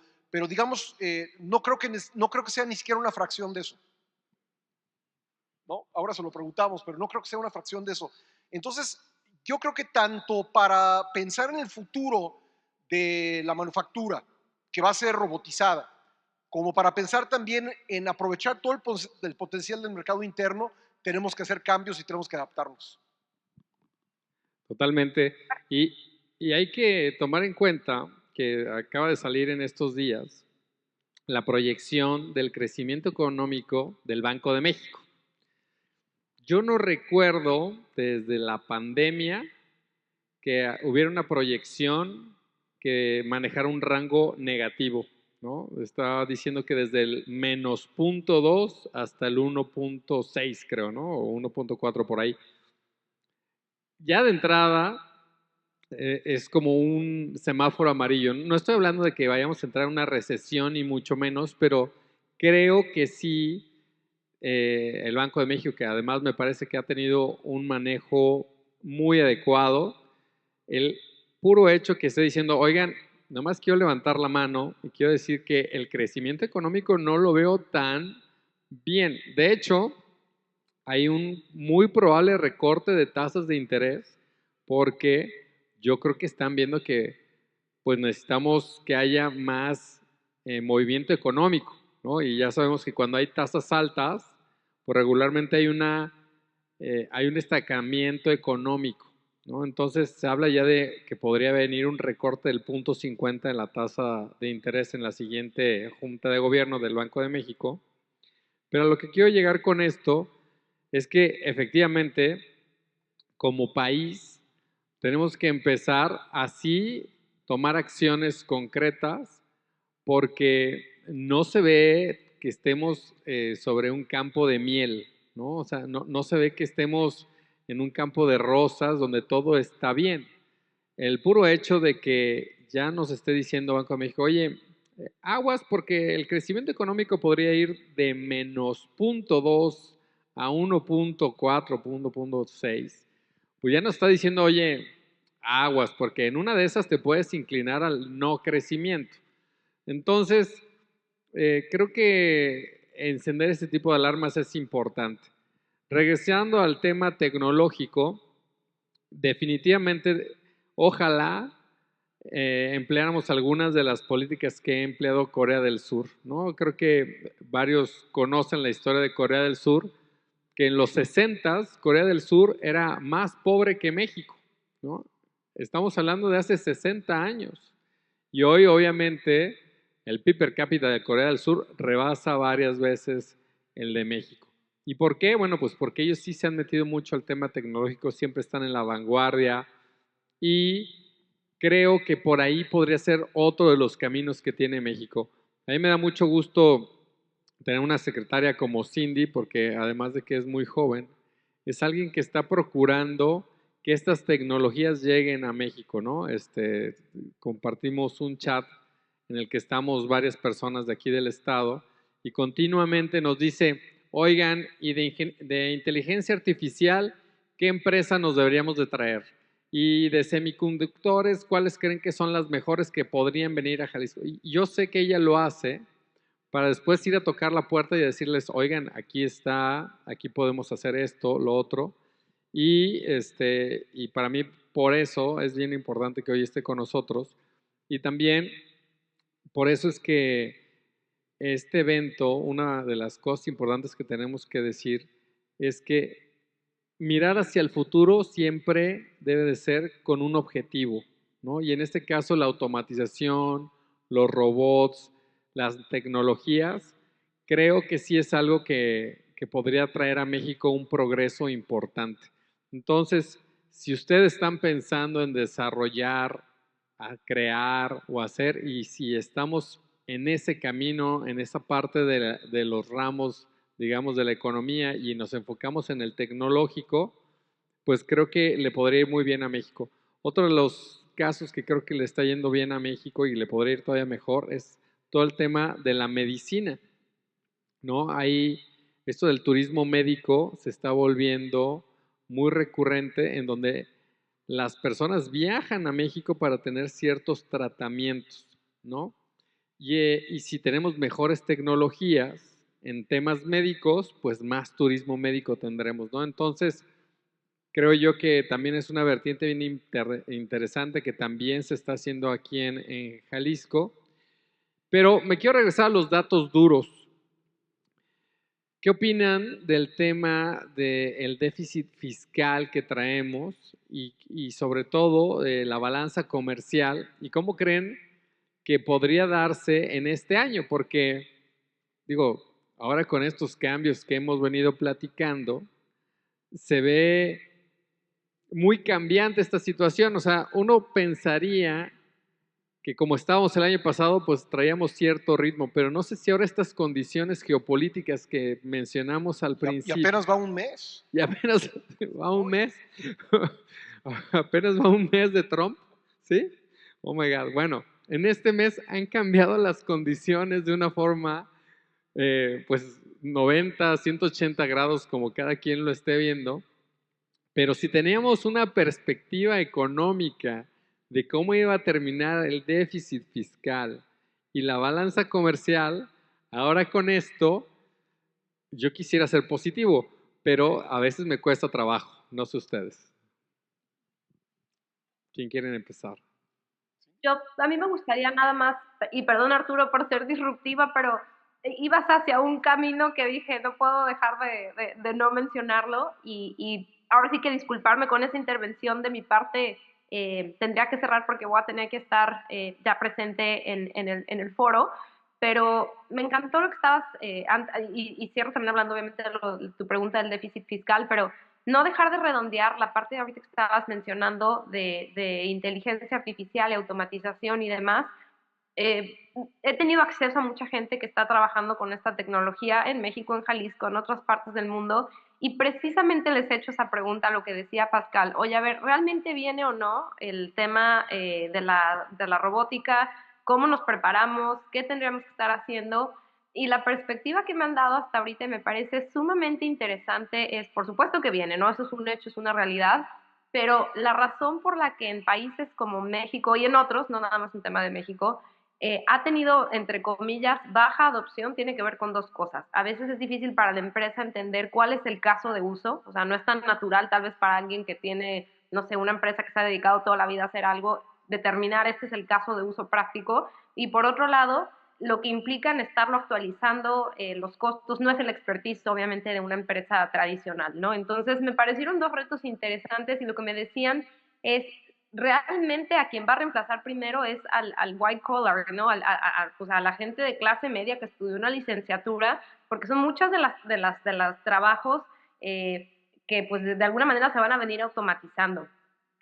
digamos, no creo que sea ni siquiera una fracción de eso. ¿No? Ahora se lo preguntamos, pero no creo que sea una fracción de eso. Entonces, yo creo que tanto para pensar en el futuro de la manufactura, que va a ser robotizada, como para pensar también en aprovechar todo el potencial del mercado interno, tenemos que hacer cambios y tenemos que adaptarnos. Totalmente. Y hay que tomar en cuenta que acaba de salir en estos días la proyección del crecimiento económico del Banco de México. Yo no recuerdo desde la pandemia que hubiera una proyección que manejara un rango negativo, ¿no? Estaba diciendo que desde el menos 0.2 hasta el 1.6, creo, ¿no? O 1.4 por ahí. Ya de entrada es como un semáforo amarillo. No estoy hablando de que vayamos a entrar en una recesión ni mucho menos, pero creo que sí el Banco de México, que además me parece que ha tenido un manejo muy adecuado, el puro hecho que esté diciendo, oigan, nomás quiero levantar la mano y quiero decir que el crecimiento económico no lo veo tan bien. De hecho, hay un muy probable recorte de tasas de interés porque yo creo que están viendo que pues necesitamos que haya más movimiento económico, ¿no? Y ya sabemos que cuando hay tasas altas, pues regularmente hay un estancamiento económico, ¿no? Entonces se habla ya de que podría venir un recorte del 0.50 en la tasa de interés en la siguiente Junta de Gobierno del Banco de México. Pero a lo que quiero llegar con esto es que efectivamente, como país, tenemos que empezar así, tomar acciones concretas, porque no se ve que estemos sobre un campo de miel, ¿no? O sea, no se ve que estemos en un campo de rosas donde todo está bien. El puro hecho de que ya nos esté diciendo Banco de México, oye, aguas porque el crecimiento económico podría ir de menos 0.2 a 1.4, 1.6, pues ya nos está diciendo, oye, aguas, porque en una de esas te puedes inclinar al no crecimiento. Entonces, creo que encender este tipo de alarmas es importante. Regresando al tema tecnológico, definitivamente, ojalá empleáramos algunas de las políticas que ha empleado Corea del Sur, ¿no? Creo que varios conocen la historia de Corea del Sur, que en los 60s Corea del Sur era más pobre que México, ¿no? Estamos hablando de hace 60 años. Y hoy, obviamente, el PIB per cápita de Corea del Sur rebasa varias veces el de México. ¿Y por qué? Bueno, pues porque ellos sí se han metido mucho al tema tecnológico, siempre están en la vanguardia y creo que por ahí podría ser otro de los caminos que tiene México. A mí me da mucho gusto tener una secretaria como Cindy, porque además de que es muy joven, es alguien que está procurando que estas tecnologías lleguen a México, ¿no? Compartimos un chat en el que estamos varias personas de aquí del estado y continuamente nos dice, oigan, y de inteligencia artificial, ¿qué empresa nos deberíamos de traer? Y de semiconductores, ¿cuáles creen que son las mejores que podrían venir a Jalisco? Y yo sé que ella lo hace para después ir a tocar la puerta y decirles, oigan, aquí está, aquí podemos hacer esto, lo otro. Y para mí por eso es bien importante que hoy esté con nosotros. Y también por eso es que este evento, una de las cosas importantes que tenemos que decir es que mirar hacia el futuro siempre debe de ser con un objetivo, ¿no? Y en este caso la automatización, los robots, las tecnologías, creo que sí es algo que podría traer a México un progreso importante. Entonces, si ustedes están pensando en desarrollar, a crear o hacer, y si estamos en ese camino, en esa parte de los ramos, digamos, de la economía y nos enfocamos en el tecnológico, pues creo que le podría ir muy bien a México. Otro de los casos que creo que le está yendo bien a México y le podría ir todavía mejor es todo el tema de la medicina, ¿no? Ahí esto del turismo médico se está volviendo muy recurrente en donde las personas viajan a México para tener ciertos tratamientos, ¿no? Y si tenemos mejores tecnologías en temas médicos, pues más turismo médico tendremos, ¿no? Entonces, creo yo que también es una vertiente bien interesante que también se está haciendo aquí en Jalisco. Pero me quiero regresar a los datos duros. ¿Qué opinan del tema del déficit fiscal que traemos y sobre todo de la balanza comercial? ¿Y cómo creen que podría darse en este año? Porque, digo, ahora con estos cambios que hemos venido platicando, se ve muy cambiante esta situación. O sea, uno pensaría que como estábamos el año pasado, pues traíamos cierto ritmo, pero no sé si ahora estas condiciones geopolíticas que mencionamos al Y principio, apenas va un mes. y apenas va un mes, apenas va un mes de Trump, ¿sí? Oh my God. Bueno, en este mes han cambiado las condiciones de una forma, pues 90, 180 grados, como cada quien lo esté viendo, pero si teníamos una perspectiva económica de cómo iba a terminar el déficit fiscal y la balanza comercial, ahora con esto yo quisiera ser positivo, pero a veces me cuesta trabajo, no sé ustedes. ¿Quién quieren empezar? A mí me gustaría nada más, y perdón Arturo por ser disruptiva, pero ibas hacia un camino que dije, no puedo dejar de no mencionarlo, y ahora sí que disculparme con esa intervención de mi parte, tendría que cerrar porque voy a tener que estar ya presente en el foro, pero me encantó lo que estabas, y cierro también hablando obviamente de tu pregunta del déficit fiscal, pero no dejar de redondear la parte de ahorita que estabas mencionando de inteligencia artificial y automatización y demás. Eh, He tenido acceso a mucha gente que está trabajando con esta tecnología en México, en Jalisco, en otras partes del mundo, y precisamente les he hecho esa pregunta, lo que decía Pascal, oye, a ver, ¿realmente viene o no el tema de la robótica? ¿Cómo nos preparamos? ¿Qué tendríamos que estar haciendo? Y la perspectiva que me han dado hasta ahorita y me parece sumamente interesante es, por supuesto que viene, ¿no? Eso es un hecho, es una realidad, pero la razón por la que en países como México y en otros, no nada más un tema de México, ha tenido, entre comillas, baja adopción, tiene que ver con dos cosas. A veces es difícil para la empresa entender cuál es el caso de uso, o sea, no es tan natural tal vez para alguien que tiene, no sé, una empresa que se ha dedicado toda la vida a hacer algo, determinar este es el caso de uso práctico. Y por otro lado, lo que implica en estarlo actualizando, los costos, no es el expertise, obviamente, de una empresa tradicional, ¿no? Entonces, me parecieron dos retos interesantes y lo que me decían es, realmente a quien va a reemplazar primero es al white collar, ¿no? Pues a la gente de clase media que estudió una licenciatura, porque son muchas de las trabajos que pues de alguna manera se van a venir automatizando.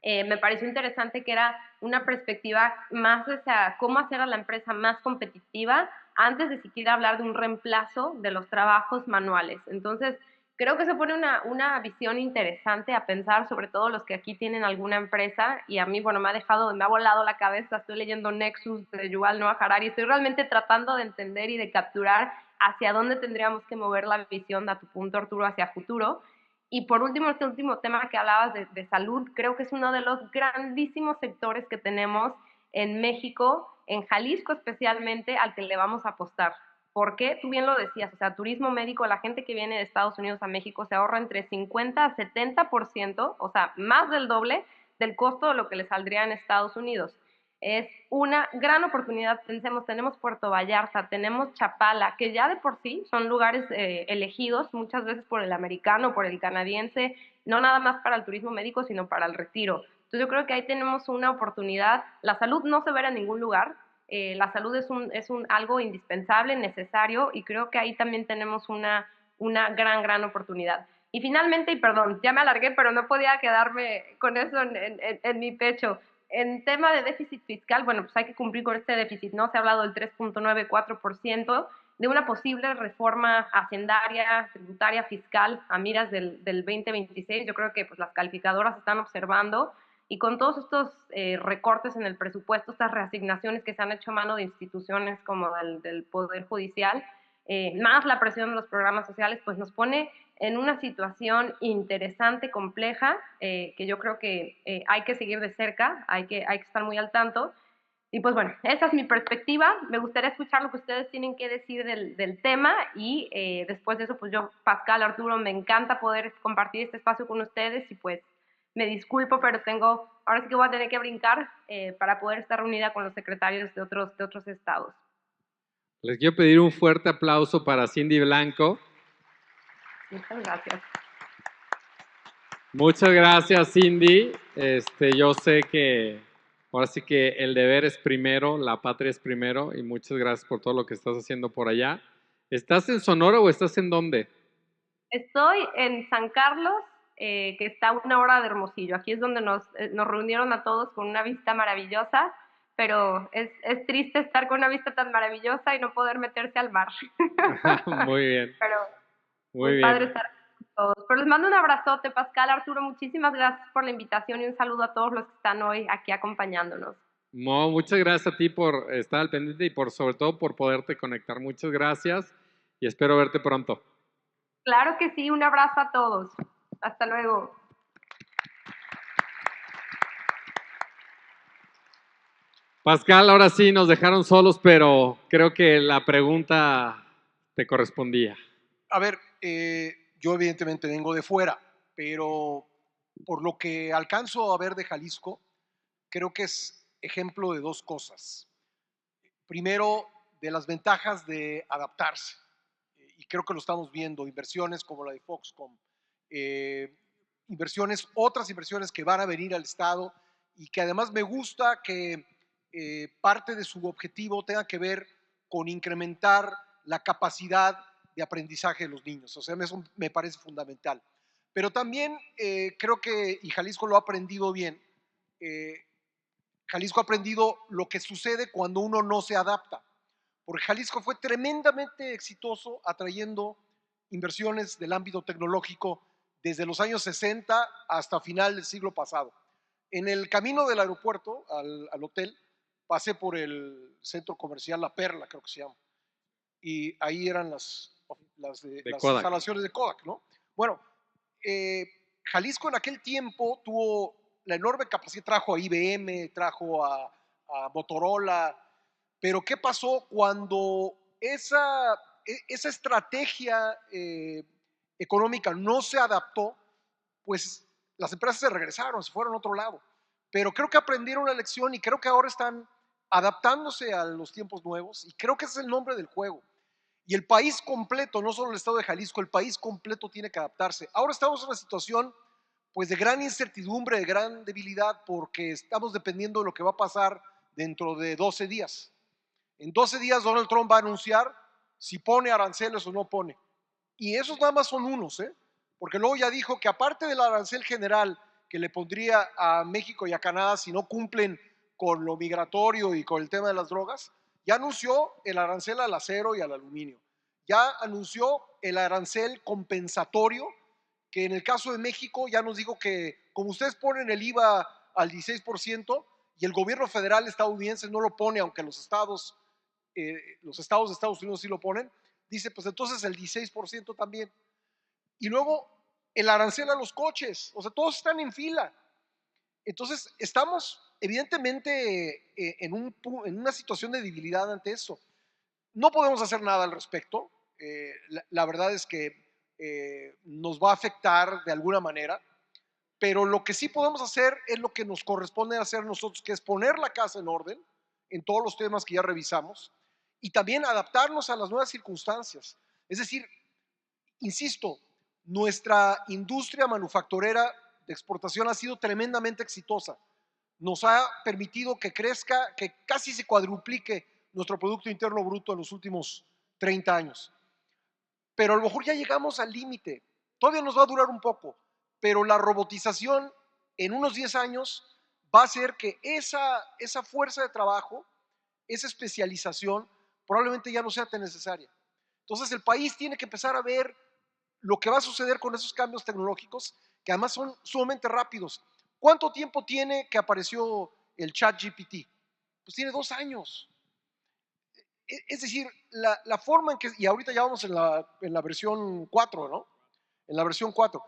Me pareció interesante que era una perspectiva más de cómo hacer a la empresa más competitiva antes de siquiera hablar de un reemplazo de los trabajos manuales. Entonces, creo que se pone una visión interesante a pensar, sobre todo los que aquí tienen alguna empresa, y a mí, bueno, me ha volado la cabeza, estoy leyendo Nexus de Yuval Noah Harari, estoy realmente tratando de entender y de capturar hacia dónde tendríamos que mover la visión, a tu punto, Arturo, hacia futuro. Y por último, este último tema que hablabas de salud, creo que es uno de los grandísimos sectores que tenemos en México, en Jalisco especialmente, al que le vamos a apostar. Porque tú bien lo decías, o sea, turismo médico, la gente que viene de Estados Unidos a México se ahorra entre 50 a 70%, o sea, más del doble del costo de lo que le saldría en Estados Unidos. Es una gran oportunidad, pensemos, tenemos Puerto Vallarta, tenemos Chapala, que ya de por sí son lugares elegidos muchas veces por el americano, por el canadiense, no nada más para el turismo médico, sino para el retiro. Entonces yo creo que ahí tenemos una oportunidad. La salud no se verá en ningún lugar, la salud es algo indispensable, necesario, y creo que ahí también tenemos una gran oportunidad. Y finalmente, y perdón, ya me alargué, pero no podía quedarme con eso en mi pecho. En tema de déficit fiscal, bueno, pues hay que cumplir con este déficit, ¿no? Se ha hablado del 3.94%, de una posible reforma hacendaria, tributaria, fiscal a miras del 2026. Yo creo que pues, las calificadoras están observando, y con todos estos recortes en el presupuesto, estas reasignaciones que se han hecho a mano de instituciones como del Poder Judicial, más la presión de los programas sociales, pues nos pone en una situación interesante, compleja, que yo creo que hay que seguir de cerca, hay que estar muy al tanto. Y pues bueno, esa es mi perspectiva. Me gustaría escuchar lo que ustedes tienen que decir del tema, y después de eso, pues yo, Pascal, Arturo, me encanta poder compartir este espacio con ustedes, y pues me disculpo, pero ahora sí que voy a tener que brincar para poder estar reunida con los secretarios de otros estados. Les quiero pedir un fuerte aplauso para Cindy Blanco. Muchas gracias. Muchas gracias, Cindy. Yo sé que ahora sí que el deber es primero, la patria es primero, y muchas gracias por todo lo que estás haciendo por allá. ¿Estás en Sonora o estás en dónde? Estoy en San Carlos, que está a 1 hora de Hermosillo. Aquí es donde nos reunieron a todos con una vista maravillosa, pero es triste estar con una vista tan maravillosa y no poder meterse al mar. Muy bien. Pero muy bien. padre estar con todos. Pero les mando un abrazote, Pascal, Arturo, muchísimas gracias por la invitación, y un saludo a todos los que están hoy aquí acompañándonos. No, muchas gracias a ti por estar al pendiente y sobre todo por poderte conectar. Muchas gracias y espero verte pronto. Claro que sí, un abrazo a todos. Hasta luego. Pascal, ahora sí nos dejaron solos, pero creo que la pregunta te correspondía. A ver, yo evidentemente vengo de fuera, pero por lo que alcanzo a ver de Jalisco, creo que es ejemplo de dos cosas. Primero, de las ventajas de adaptarse, y creo que lo estamos viendo, inversiones como la de Foxconn, otras inversiones que van a venir al Estado, y que además me gusta que parte de su objetivo tenga que ver con incrementar la capacidad de aprendizaje de los niños. O sea, eso me parece fundamental. Pero también creo que, y Jalisco lo ha aprendido bien, Jalisco ha aprendido lo que sucede cuando uno no se adapta. Porque Jalisco fue tremendamente exitoso atrayendo inversiones del ámbito tecnológico desde los años 60 hasta final del siglo pasado. En el camino del aeropuerto al hotel, pasé por el centro comercial La Perla, creo que se llama, y ahí eran las instalaciones de Kodak, ¿no? Bueno, Jalisco en aquel tiempo tuvo la enorme capacidad, trajo a IBM, trajo a Motorola, pero ¿qué pasó cuando esa estrategia económica no se adaptó? Pues las empresas se regresaron, se fueron a otro lado. Pero creo que aprendieron la lección y creo que ahora están adaptándose a los tiempos nuevos, y creo que ese es el nombre del juego. Y el país completo, no solo el estado de Jalisco, el país completo tiene que adaptarse. Ahora estamos en una situación pues de gran incertidumbre, de gran debilidad, porque estamos dependiendo de lo que va a pasar dentro de 12 días. En 12 días Donald Trump va a anunciar si pone aranceles o no pone. Y esos nada más son unos, porque luego ya dijo que aparte del arancel general que le pondría a México y a Canadá si no cumplen con lo migratorio y con el tema de las drogas, ya anunció el arancel al acero y al aluminio. Ya anunció el arancel compensatorio, que en el caso de México ya nos dijo que como ustedes ponen el IVA al 16% y el gobierno federal estadounidense no lo pone, aunque los estados de Estados Unidos sí lo ponen, dice pues entonces el 16% también. Y luego el arancel a los coches, o sea, todos están en fila. Entonces estamos evidentemente en una situación de debilidad ante eso. No podemos hacer nada al respecto. La verdad es que nos va a afectar de alguna manera, pero lo que sí podemos hacer es lo que nos corresponde hacer nosotros, que es poner la casa en orden en todos los temas que ya revisamos y también adaptarnos a las nuevas circunstancias. Es decir, insisto, nuestra industria manufacturera de exportación ha sido tremendamente exitosa. Nos ha permitido que crezca, que casi se cuadruplique nuestro Producto Interno Bruto en los últimos 30 años. Pero a lo mejor ya llegamos al límite. Todavía nos va a durar un poco, pero la robotización en unos 10 años va a hacer que esa fuerza de trabajo, esa especialización, probablemente ya no sea tan necesaria. Entonces el país tiene que empezar a ver lo que va a suceder con esos cambios tecnológicos, que además son sumamente rápidos. ¿Cuánto tiempo tiene que apareció el ChatGPT? Pues tiene 2 años. Es decir, la forma en que, y ahorita ya vamos en la versión 4, ¿no? En la versión 4.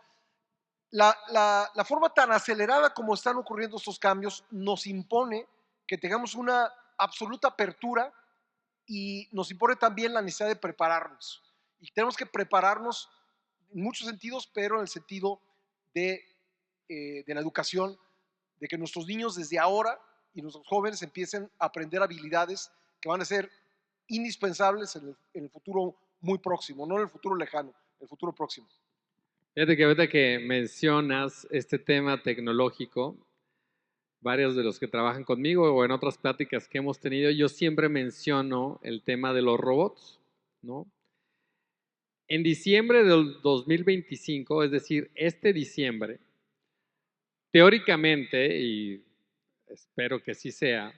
La forma tan acelerada como están ocurriendo estos cambios nos impone que tengamos una absoluta apertura y nos impone también la necesidad de prepararnos. Y tenemos que prepararnos en muchos sentidos, pero en el sentido de la educación, de que nuestros niños desde ahora y nuestros jóvenes empiecen a aprender habilidades que van a ser indispensables en el futuro muy próximo, no en el futuro lejano, en el futuro próximo. Fíjate que ahorita que mencionas este tema tecnológico, varios de los que trabajan conmigo o en otras pláticas que hemos tenido, yo siempre menciono el tema de los robots, ¿no? En diciembre del 2025, es decir, este diciembre, teóricamente, y espero que sí sea,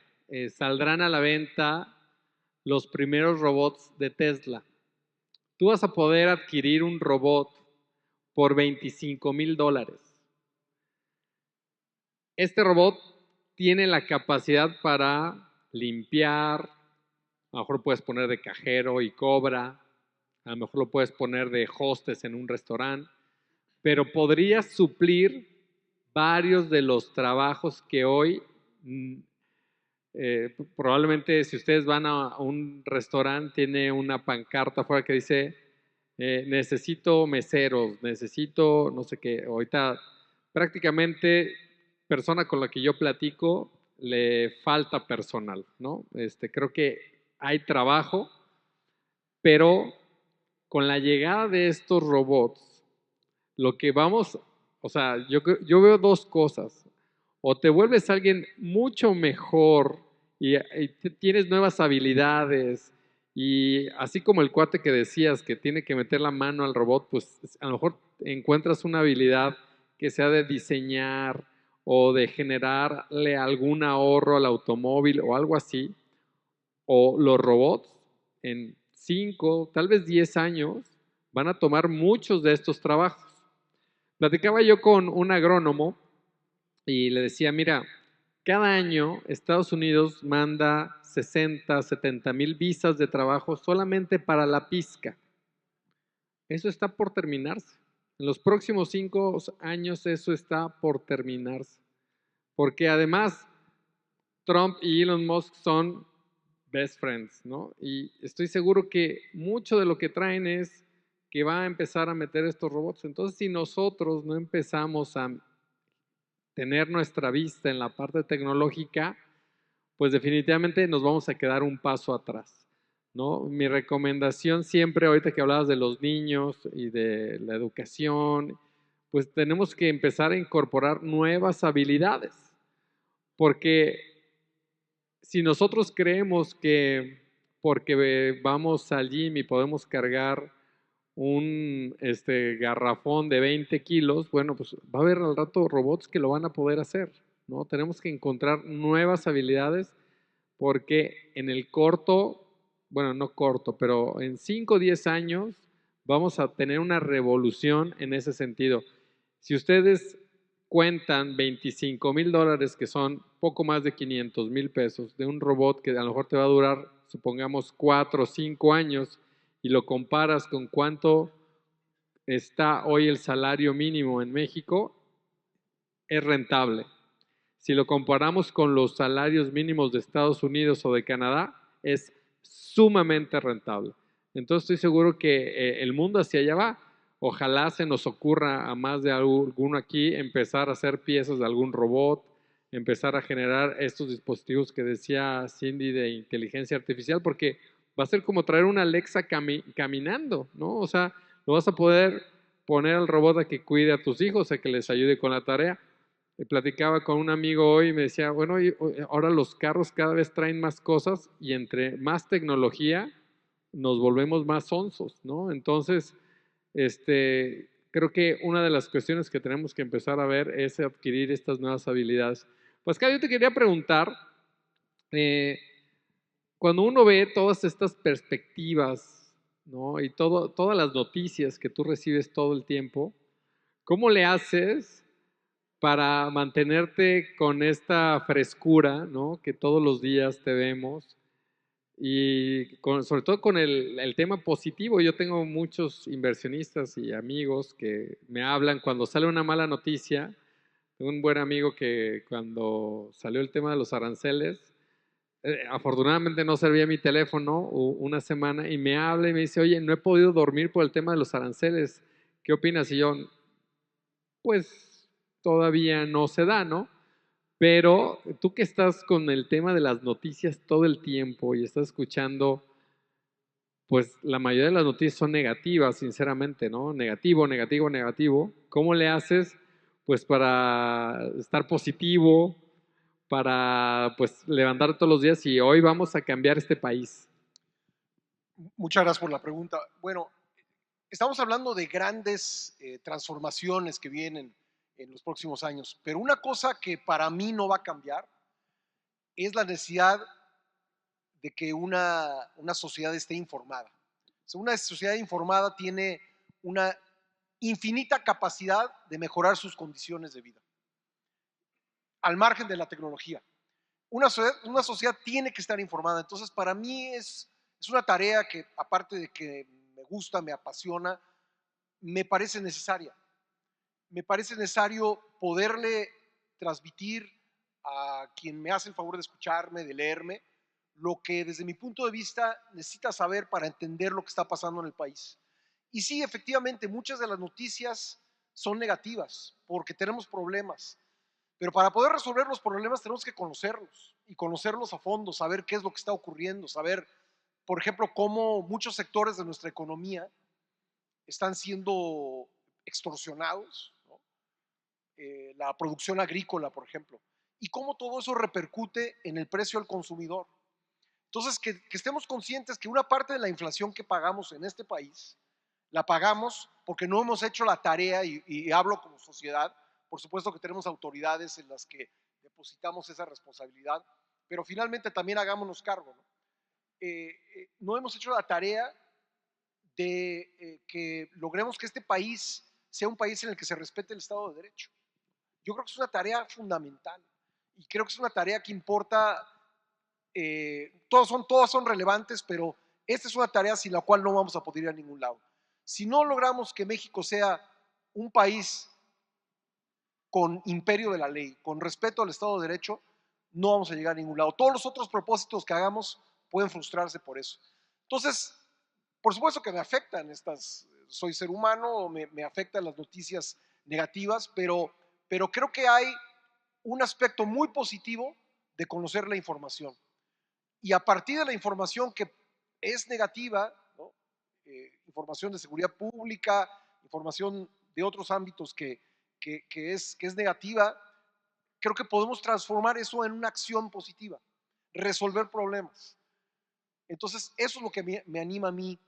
saldrán a la venta los primeros robots de Tesla. Tú vas a poder adquirir un robot por $25,000. Este robot tiene la capacidad para limpiar, a lo mejor lo puedes poner de cajero y cobra, a lo mejor lo puedes poner de hostess en un restaurante, pero podría suplir varios de los trabajos que hoy probablemente si ustedes van a un restaurante tiene una pancarta afuera que dice necesito meseros, necesito no sé qué. Ahorita prácticamente persona con la que yo platico le falta personal, ¿no? Creo que hay trabajo, pero con la llegada de estos robots, lo que vamos, o sea, yo veo dos cosas. O te vuelves alguien mucho mejor y tienes nuevas habilidades y así como el cuate que decías que tiene que meter la mano al robot, pues a lo mejor encuentras una habilidad que sea de diseñar o de generarle algún ahorro al automóvil o algo así. O los robots en 5, tal vez 10 años van a tomar muchos de estos trabajos. Platicaba yo con un agrónomo y le decía, mira, cada año Estados Unidos manda 60, 70 mil visas de trabajo solamente para la pizca. Eso está por terminarse. En los próximos 5 años eso está por terminarse. Porque además Trump y Elon Musk son best friends, ¿no? Y estoy seguro que mucho de lo que traen es que va a empezar a meter estos robots. Entonces, si nosotros no empezamos a tener nuestra vista en la parte tecnológica, pues definitivamente nos vamos a quedar un paso atrás, ¿no? Mi recomendación siempre, ahorita que hablabas de los niños y de la educación, pues tenemos que empezar a incorporar nuevas habilidades, porque si nosotros creemos que porque vamos al gym y podemos cargar un garrafón de 20 kilos, bueno, pues va a haber al rato robots que lo van a poder hacer, ¿no? Tenemos que encontrar nuevas habilidades porque en el corto, bueno, no corto, pero en 5 o 10 años vamos a tener una revolución en ese sentido. Si ustedes cuentan $25,000, que son poco más de 500,000 pesos, de un robot que a lo mejor te va a durar, supongamos, 4 o 5 años, y lo comparas con cuánto está hoy el salario mínimo en México, es rentable. Si lo comparamos con los salarios mínimos de Estados Unidos o de Canadá, es sumamente rentable. Entonces estoy seguro que el mundo hacia allá va. Ojalá se nos ocurra a más de alguno aquí empezar a hacer piezas de algún robot, empezar a generar estos dispositivos que decía Cindy de inteligencia artificial, porque va a ser como traer una Alexa caminando, ¿no? O sea, lo vas a poder poner al robot a que cuide a tus hijos, a que les ayude con la tarea. Platicaba con un amigo hoy y me decía, bueno, ahora los carros cada vez traen más cosas y entre más tecnología nos volvemos más sonsos, ¿no? Entonces, creo que una de las cuestiones que tenemos que empezar a ver es adquirir estas nuevas habilidades. Pascal, yo te quería preguntar, eh, cuando uno ve todas estas perspectivas, ¿no? Y todas las noticias que tú recibes todo el tiempo, ¿cómo le haces para mantenerte con esta frescura, ¿no? Que todos los días te vemos y sobre todo con el tema positivo? Yo tengo muchos inversionistas y amigos que me hablan cuando sale una mala noticia. Tengo un buen amigo que cuando salió el tema de los aranceles, afortunadamente no servía mi teléfono una semana y me habla y me dice, oye, no he podido dormir por el tema de los aranceles, ¿qué opinas? Y yo, pues todavía no se da, ¿no? Pero tú que estás con el tema de las noticias todo el tiempo y estás escuchando, pues la mayoría de las noticias son negativas, sinceramente, ¿no? Negativo, negativo, negativo. ¿Cómo le haces, pues, para estar positivo, para, pues, levantar todos los días y hoy vamos a cambiar este país? Muchas gracias por la pregunta. Bueno, estamos hablando de grandes transformaciones que vienen en los próximos años, pero una cosa que para mí no va a cambiar es la necesidad de que una sociedad esté informada. O sea, una sociedad informada tiene una infinita capacidad de mejorar sus condiciones de vida, al margen de la tecnología. Una sociedad tiene que estar informada. Entonces, para mí es una tarea que, aparte de que me gusta, me apasiona, me parece necesaria. Me parece necesario poderle transmitir a quien me hace el favor de escucharme, de leerme, lo que desde mi punto de vista necesita saber para entender lo que está pasando en el país. Y sí, efectivamente, muchas de las noticias son negativas porque tenemos problemas, pero para poder resolver los problemas tenemos que conocerlos y conocerlos a fondo, saber qué es lo que está ocurriendo, saber, por ejemplo, cómo muchos sectores de nuestra economía están siendo extorsionados, ¿no? La producción agrícola, por ejemplo, y cómo todo eso repercute en el precio al consumidor. Entonces, que estemos conscientes que una parte de la inflación que pagamos en este país, la pagamos porque no hemos hecho la tarea, y hablo como sociedad, por supuesto que tenemos autoridades en las que depositamos esa responsabilidad, pero finalmente también hagámonos cargo, ¿no? No hemos hecho la tarea de que logremos que este país sea un país en el que se respete el Estado de Derecho. Yo creo que es una tarea fundamental y creo que es una tarea que importa, todas son relevantes, pero esta es una tarea sin la cual no vamos a poder ir a ningún lado. Si no logramos que México sea un país con imperio de la ley, con respeto al Estado de Derecho, no vamos a llegar a ningún lado. Todos los otros propósitos que hagamos pueden frustrarse por eso. Entonces, por supuesto que me afectan estas, soy ser humano, me afectan las noticias negativas, pero creo que hay un aspecto muy positivo de conocer la información. Y a partir de la información que es negativa, ¿no? Información de seguridad pública, información de otros ámbitos que es negativa, creo que podemos transformar eso en una acción positiva, resolver problemas. Entonces, eso es lo que me anima a mí,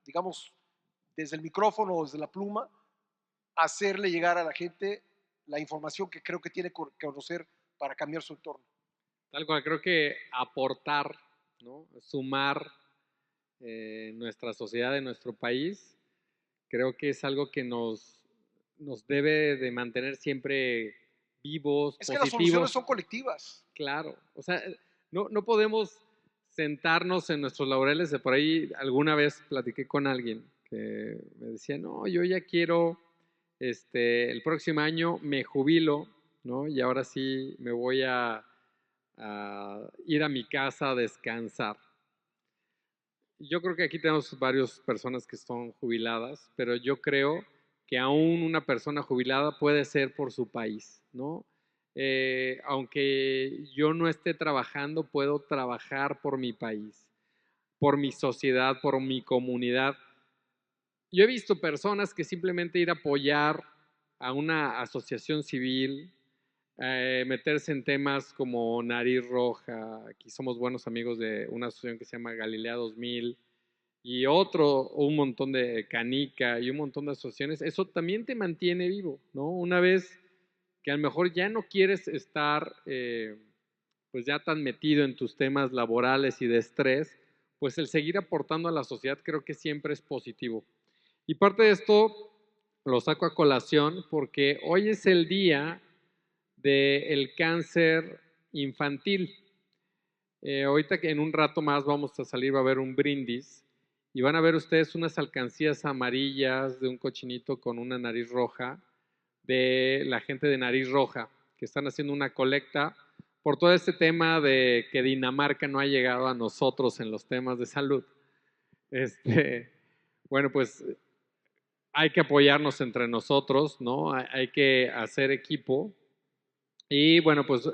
digamos, desde el micrófono o desde la pluma, hacerle llegar a la gente la información que creo que tiene que conocer para cambiar su entorno. Tal cual, creo que aportar, ¿no? Sumar nuestra sociedad, en nuestro país, creo que es algo que nos debe de mantener siempre vivos, Es que las soluciones positivos. son colectivas. Claro, o sea, no podemos sentarnos en nuestros laureles. De por ahí alguna vez platiqué con alguien que me decía, no, yo ya quiero, el próximo año me jubilo, ¿no? Y ahora sí me voy a ir a mi casa a descansar. Yo creo que aquí tenemos varias personas que son jubiladas, pero yo creo que aún una persona jubilada puede ser por su país, ¿no? Aunque yo no esté trabajando, puedo trabajar por mi país, por mi sociedad, por mi comunidad. Yo he visto personas que simplemente ir a apoyar a una asociación civil, meterse en temas como Nariz Roja. Aquí somos buenos amigos de una asociación que se llama Galilea 2000 y un montón de Canica y un montón de asociaciones. Eso también te mantiene vivo, ¿no? Una vez que a lo mejor ya no quieres estar pues ya tan metido en tus temas laborales y de estrés, pues el seguir aportando a la sociedad creo que siempre es positivo. Y parte de esto lo saco a colación porque hoy es el día del cáncer infantil. Ahorita que en un rato más vamos a salir, va a haber un brindis y van a ver ustedes unas alcancías amarillas de un cochinito con una nariz roja de la gente de Nariz Roja, que están haciendo una colecta por todo este tema de que Dinamarca no ha llegado a nosotros en los temas de salud. Bueno, pues hay que apoyarnos entre nosotros, ¿no? Hay que hacer equipo. Y bueno, pues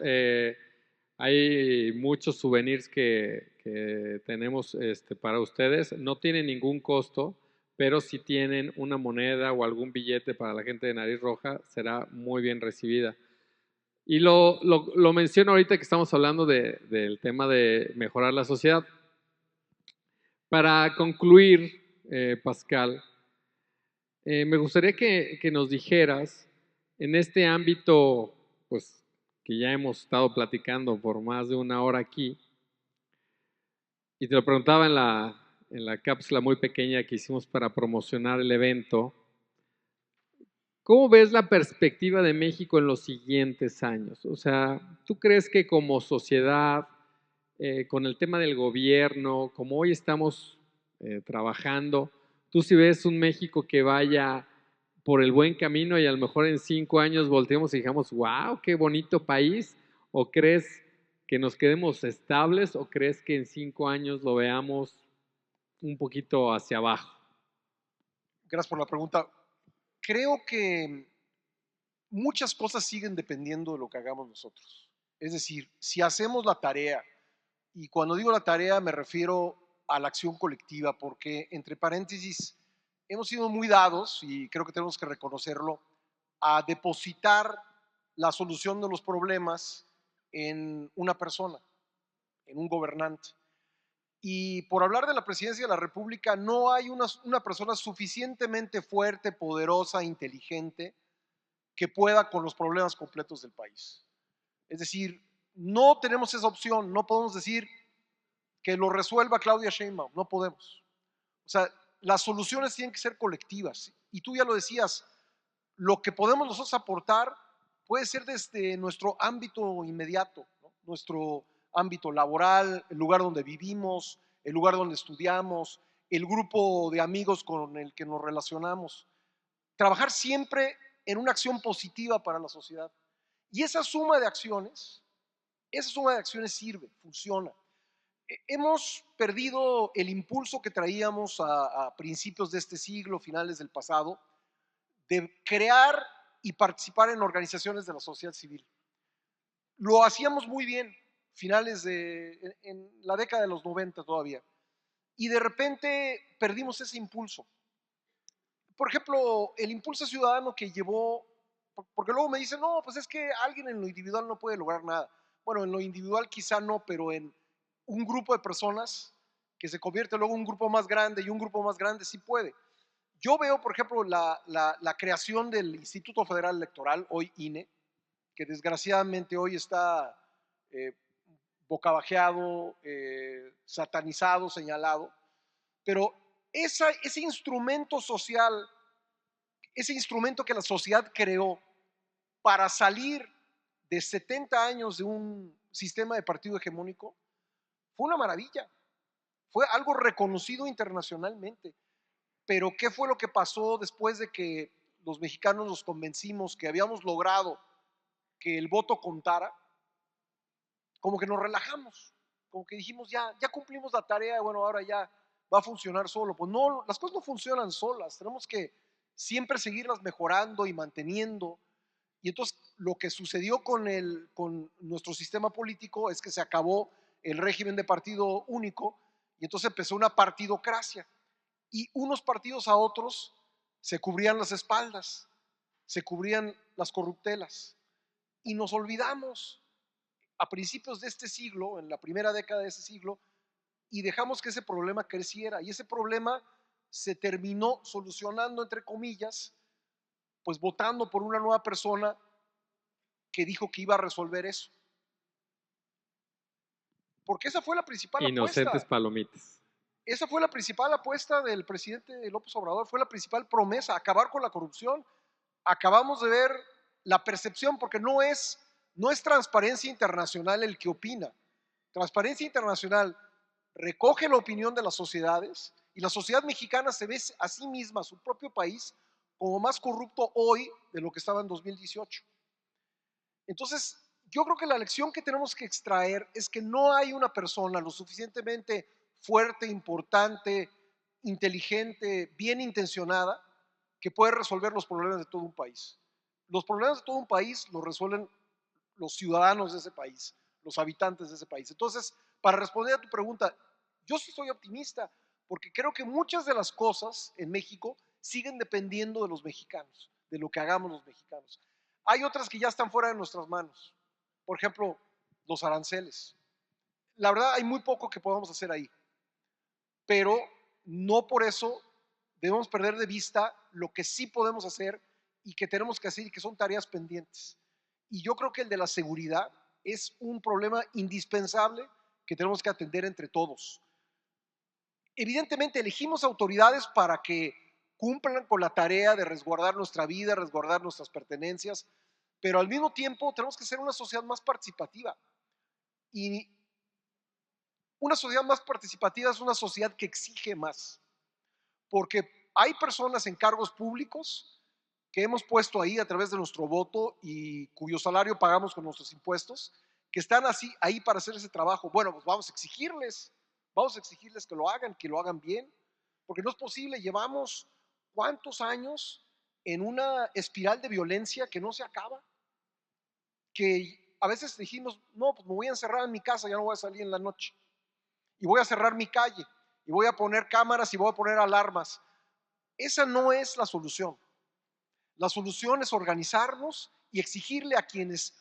hay muchos souvenirs que tenemos para ustedes. No tienen ningún costo, pero si tienen una moneda o algún billete para la gente de Nariz Roja, será muy bien recibida. Y lo menciono ahorita que estamos hablando del tema de mejorar la sociedad. Para concluir, Pascal, me gustaría que nos dijeras en este ámbito, pues que ya hemos estado platicando por más de una hora aquí, y te lo preguntaba en la cápsula muy pequeña que hicimos para promocionar el evento, ¿cómo ves la perspectiva de México en los siguientes años? O sea, ¿tú crees que como sociedad, con el tema del gobierno, como hoy estamos trabajando, tú sí ves un México que vaya por el buen camino y a lo mejor en 5 años volteemos y digamos, wow, qué bonito país? ¿O crees que nos quedemos estables o crees que en 5 años lo veamos un poquito hacia abajo? Gracias por la pregunta. Creo que muchas cosas siguen dependiendo de lo que hagamos nosotros. Es decir, si hacemos la tarea, y cuando digo la tarea me refiero a la acción colectiva, porque entre paréntesis, hemos sido muy dados, y creo que tenemos que reconocerlo, a depositar la solución de los problemas en una persona, en un gobernante. Y por hablar de la presidencia de la República, no hay una persona suficientemente fuerte, poderosa, inteligente, que pueda con los problemas completos del país. Es decir, no tenemos esa opción, no podemos decir que lo resuelva Claudia Sheinbaum, no podemos. O sea, las soluciones tienen que ser colectivas. Y tú ya lo decías, lo que podemos nosotros aportar puede ser desde nuestro ámbito inmediato, ¿no? Nuestro ámbito laboral, el lugar donde vivimos, el lugar donde estudiamos, el grupo de amigos con el que nos relacionamos. Trabajar siempre en una acción positiva para la sociedad. Y esa suma de acciones sirve, funciona. Hemos perdido el impulso que traíamos a principios de este siglo, finales del pasado, de crear y participar en organizaciones de la sociedad civil. Lo hacíamos muy bien, en la década de los 90 todavía, y de repente perdimos ese impulso. Por ejemplo, el impulso ciudadano que llevó, porque luego me dicen, no, pues es que alguien en lo individual no puede lograr nada. Bueno, en lo individual quizá no, pero en un grupo de personas que se convierte luego en un grupo más grande y un grupo más grande sí puede. Yo veo, por ejemplo, la creación del Instituto Federal Electoral, hoy INE, que desgraciadamente hoy está eh, bocabajeado, satanizado, señalado, pero ese instrumento social, ese instrumento que la sociedad creó para salir de 70 años de un sistema de partido hegemónico, fue una maravilla, fue algo reconocido internacionalmente. Pero ¿qué fue lo que pasó después de que los mexicanos nos convencimos que habíamos logrado que el voto contara? Como que nos relajamos, como que dijimos, ya cumplimos la tarea, bueno, ahora ya va a funcionar solo. Pues no, las cosas no funcionan solas, tenemos que siempre seguirlas mejorando y manteniendo. Y entonces lo que sucedió con nuestro sistema político es que se acabó el régimen de partido único y entonces empezó una partidocracia. Y unos partidos a otros se cubrían las espaldas, se cubrían las corruptelas. Y nos olvidamos a principios de este siglo, en la primera década de ese siglo, y dejamos que ese problema creciera. Y ese problema se terminó solucionando, entre comillas, pues votando por una nueva persona que dijo que iba a resolver eso. Porque esa fue la principal Inocentes apuesta. palomitas. Esa fue la principal apuesta del presidente López Obrador, fue la principal promesa, acabar con la corrupción. Acabamos de ver la percepción, porque no es Transparencia Internacional el que opina. Transparencia Internacional recoge la opinión de las sociedades y la sociedad mexicana se ve a sí misma, a su propio país, como más corrupto hoy de lo que estaba en 2018. Entonces, yo creo que la lección que tenemos que extraer es que no hay una persona lo suficientemente fuerte, importante, inteligente, bien intencionada, que puede resolver los problemas de todo un país. Los problemas de todo un país los resuelven los ciudadanos de ese país, los habitantes de ese país. Entonces, para responder a tu pregunta, yo sí soy optimista, porque creo que muchas de las cosas en México siguen dependiendo de los mexicanos, de lo que hagamos los mexicanos. Hay otras que ya están fuera de nuestras manos. Por ejemplo, los aranceles. La verdad, hay muy poco que podamos hacer ahí, pero no por eso debemos perder de vista lo que sí podemos hacer y que tenemos que hacer y que son tareas pendientes. Y yo creo que el de la seguridad es un problema indispensable que tenemos que atender entre todos. Evidentemente elegimos autoridades para que cumplan con la tarea de resguardar nuestra vida, resguardar nuestras pertenencias, pero al mismo tiempo tenemos que ser una sociedad más participativa. Y una sociedad más participativa es una sociedad que exige más, porque hay personas en cargos públicos que hemos puesto ahí a través de nuestro voto y cuyo salario pagamos con nuestros impuestos, que están así ahí para hacer ese trabajo. Bueno, pues vamos a exigirles que lo hagan bien, porque no es posible, llevamos ¿cuántos años en una espiral de violencia que no se acaba? Que a veces dijimos, no, pues me voy a encerrar en mi casa, ya no voy a salir en la noche, y voy a cerrar mi calle, y voy a poner cámaras y voy a poner alarmas. Esa no es la solución. La solución es organizarnos y exigirle a quienes,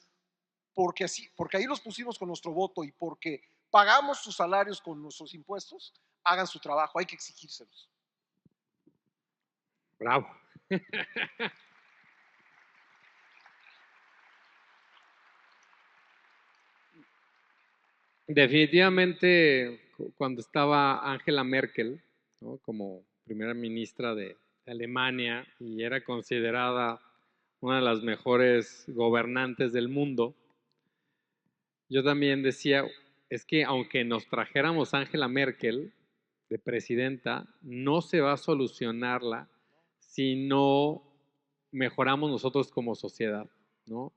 porque ahí los pusimos con nuestro voto y porque pagamos sus salarios con nuestros impuestos, hagan su trabajo, hay que exigírselos. Bravo. Definitivamente, cuando estaba Angela Merkel, ¿no?, como primera ministra de Alemania y era considerada una de las mejores gobernantes del mundo, yo también decía, es que aunque nos trajéramos a Angela Merkel de presidenta, no se va a solucionarla si no mejoramos nosotros como sociedad, ¿no?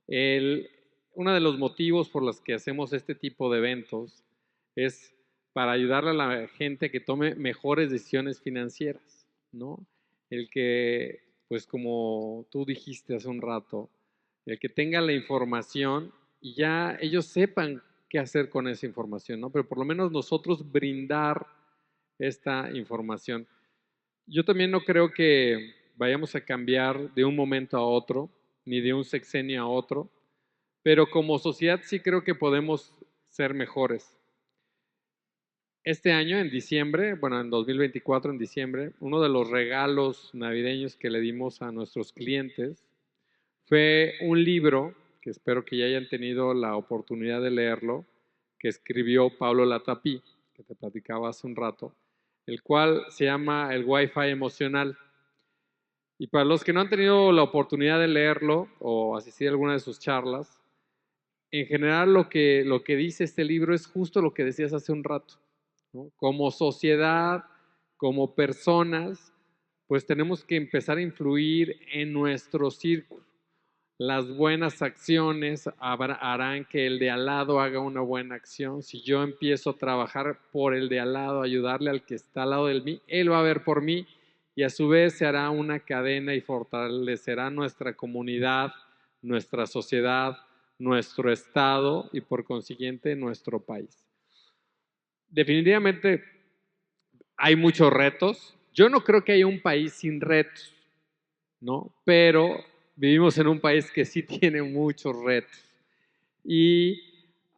Uno de los motivos por los que hacemos este tipo de eventos es para ayudarle a la gente que tome mejores decisiones financieras, ¿no? El que, pues como tú dijiste hace un rato, el que tenga la información y ya ellos sepan qué hacer con esa información, ¿no? Pero por lo menos nosotros brindar esta información. Yo también no creo que vayamos a cambiar de un momento a otro, ni de un sexenio a otro, pero como sociedad sí creo que podemos ser mejores. Este año, en diciembre, bueno, en 2024, en diciembre, uno de los regalos navideños que le dimos a nuestros clientes fue un libro, que espero que ya hayan tenido la oportunidad de leerlo, que escribió Pablo Latapí, que te platicaba hace un rato, el cual se llama El Wi-Fi Emocional. Y para los que no han tenido la oportunidad de leerlo o asistir a alguna de sus charlas, en general lo que dice este libro es justo lo que decías hace un rato, ¿no? Como sociedad, como personas, pues tenemos que empezar a influir en nuestro círculo. Las buenas acciones harán que el de al lado haga una buena acción. Si yo empiezo a trabajar por el de al lado, ayudarle al que está al lado de mí, él va a ver por mí y a su vez se hará una cadena y fortalecerá nuestra comunidad, nuestra sociedad, nuestro estado y por consiguiente nuestro país. Definitivamente hay muchos retos. Yo no creo que haya un país sin retos, ¿no? Pero vivimos en un país que sí tiene muchos retos. Y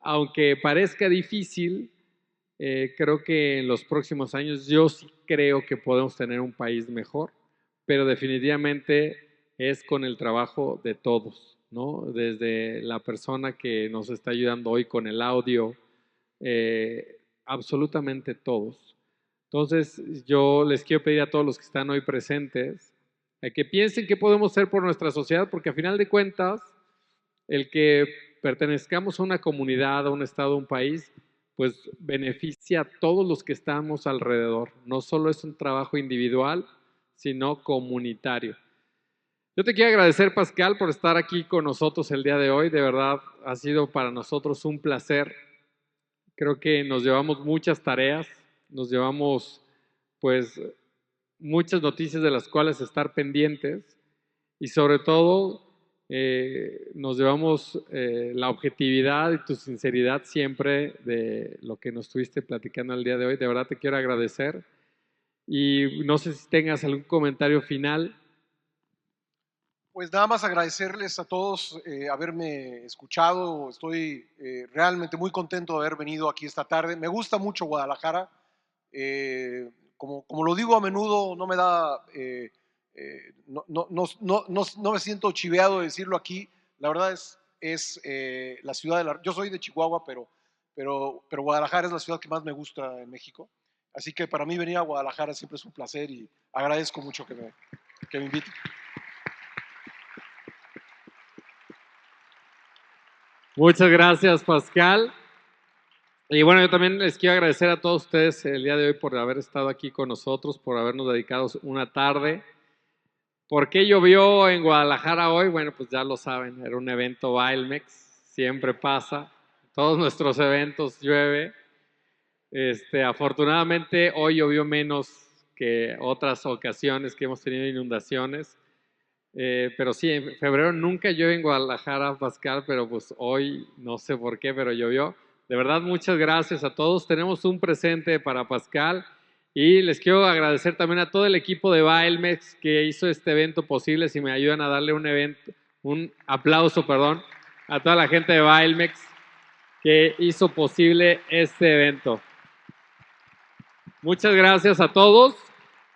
aunque parezca difícil, creo que en los próximos años yo sí creo que podemos tener un país mejor, pero definitivamente es con el trabajo de todos, ¿no? Desde la persona que nos está ayudando hoy con el audio, absolutamente todos. Entonces, yo les quiero pedir a todos los que están hoy presentes que piensen qué podemos hacer por nuestra sociedad, porque a final de cuentas, el que pertenezcamos a una comunidad, a un estado, a un país, pues beneficia a todos los que estamos alrededor. No solo es un trabajo individual, sino comunitario. Yo te quiero agradecer, Pascal, por estar aquí con nosotros el día de hoy. De verdad, ha sido para nosotros un placer. Creo que nos llevamos muchas tareas, nos llevamos pues muchas noticias de las cuales estar pendientes y sobre todo nos llevamos la objetividad y tu sinceridad siempre de lo que nos estuviste platicando el día de hoy. De verdad te quiero agradecer y no sé si tengas algún comentario final. Pues nada más agradecerles a todos haberme escuchado. Estoy realmente muy contento de haber venido aquí esta tarde. Me gusta mucho Guadalajara. Como lo digo a menudo, no me da, no me siento chiveado de decirlo aquí. La verdad es la ciudad de la... Yo soy de Chihuahua, pero Guadalajara es la ciudad que más me gusta en México. Así que para mí venir a Guadalajara siempre es un placer y agradezco mucho que me inviten. Muchas gracias, Pascal. Y bueno, yo también les quiero agradecer a todos ustedes el día de hoy por haber estado aquí con nosotros, por habernos dedicado una tarde. ¿Por qué llovió en Guadalajara hoy? Bueno, pues ya lo saben, era un evento Bailmex, siempre pasa, todos nuestros eventos llueve. Afortunadamente hoy llovió menos que otras ocasiones que hemos tenido inundaciones. Pero sí, en febrero nunca llueve en Guadalajara, Pascal, pero pues hoy no sé por qué, pero llovió. De verdad, muchas gracias a todos. Tenemos un presente para Pascal y les quiero agradecer también a todo el equipo de Bailmex que hizo este evento posible. Si me ayudan a darle un aplauso, perdón, a toda la gente de Bailmex que hizo posible este evento. Muchas gracias a todos.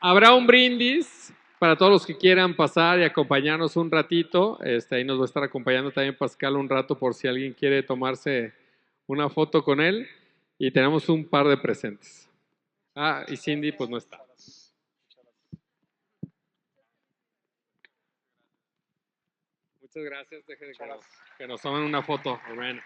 Habrá un brindis para todos los que quieran pasar y acompañarnos un ratito. Ahí nos va a estar acompañando también Pascal un rato por si alguien quiere tomarse una foto con él. Y tenemos un par de presentes. Ah, y Cindy pues no está. Muchas gracias. Deje que nos tomen una foto. Bueno.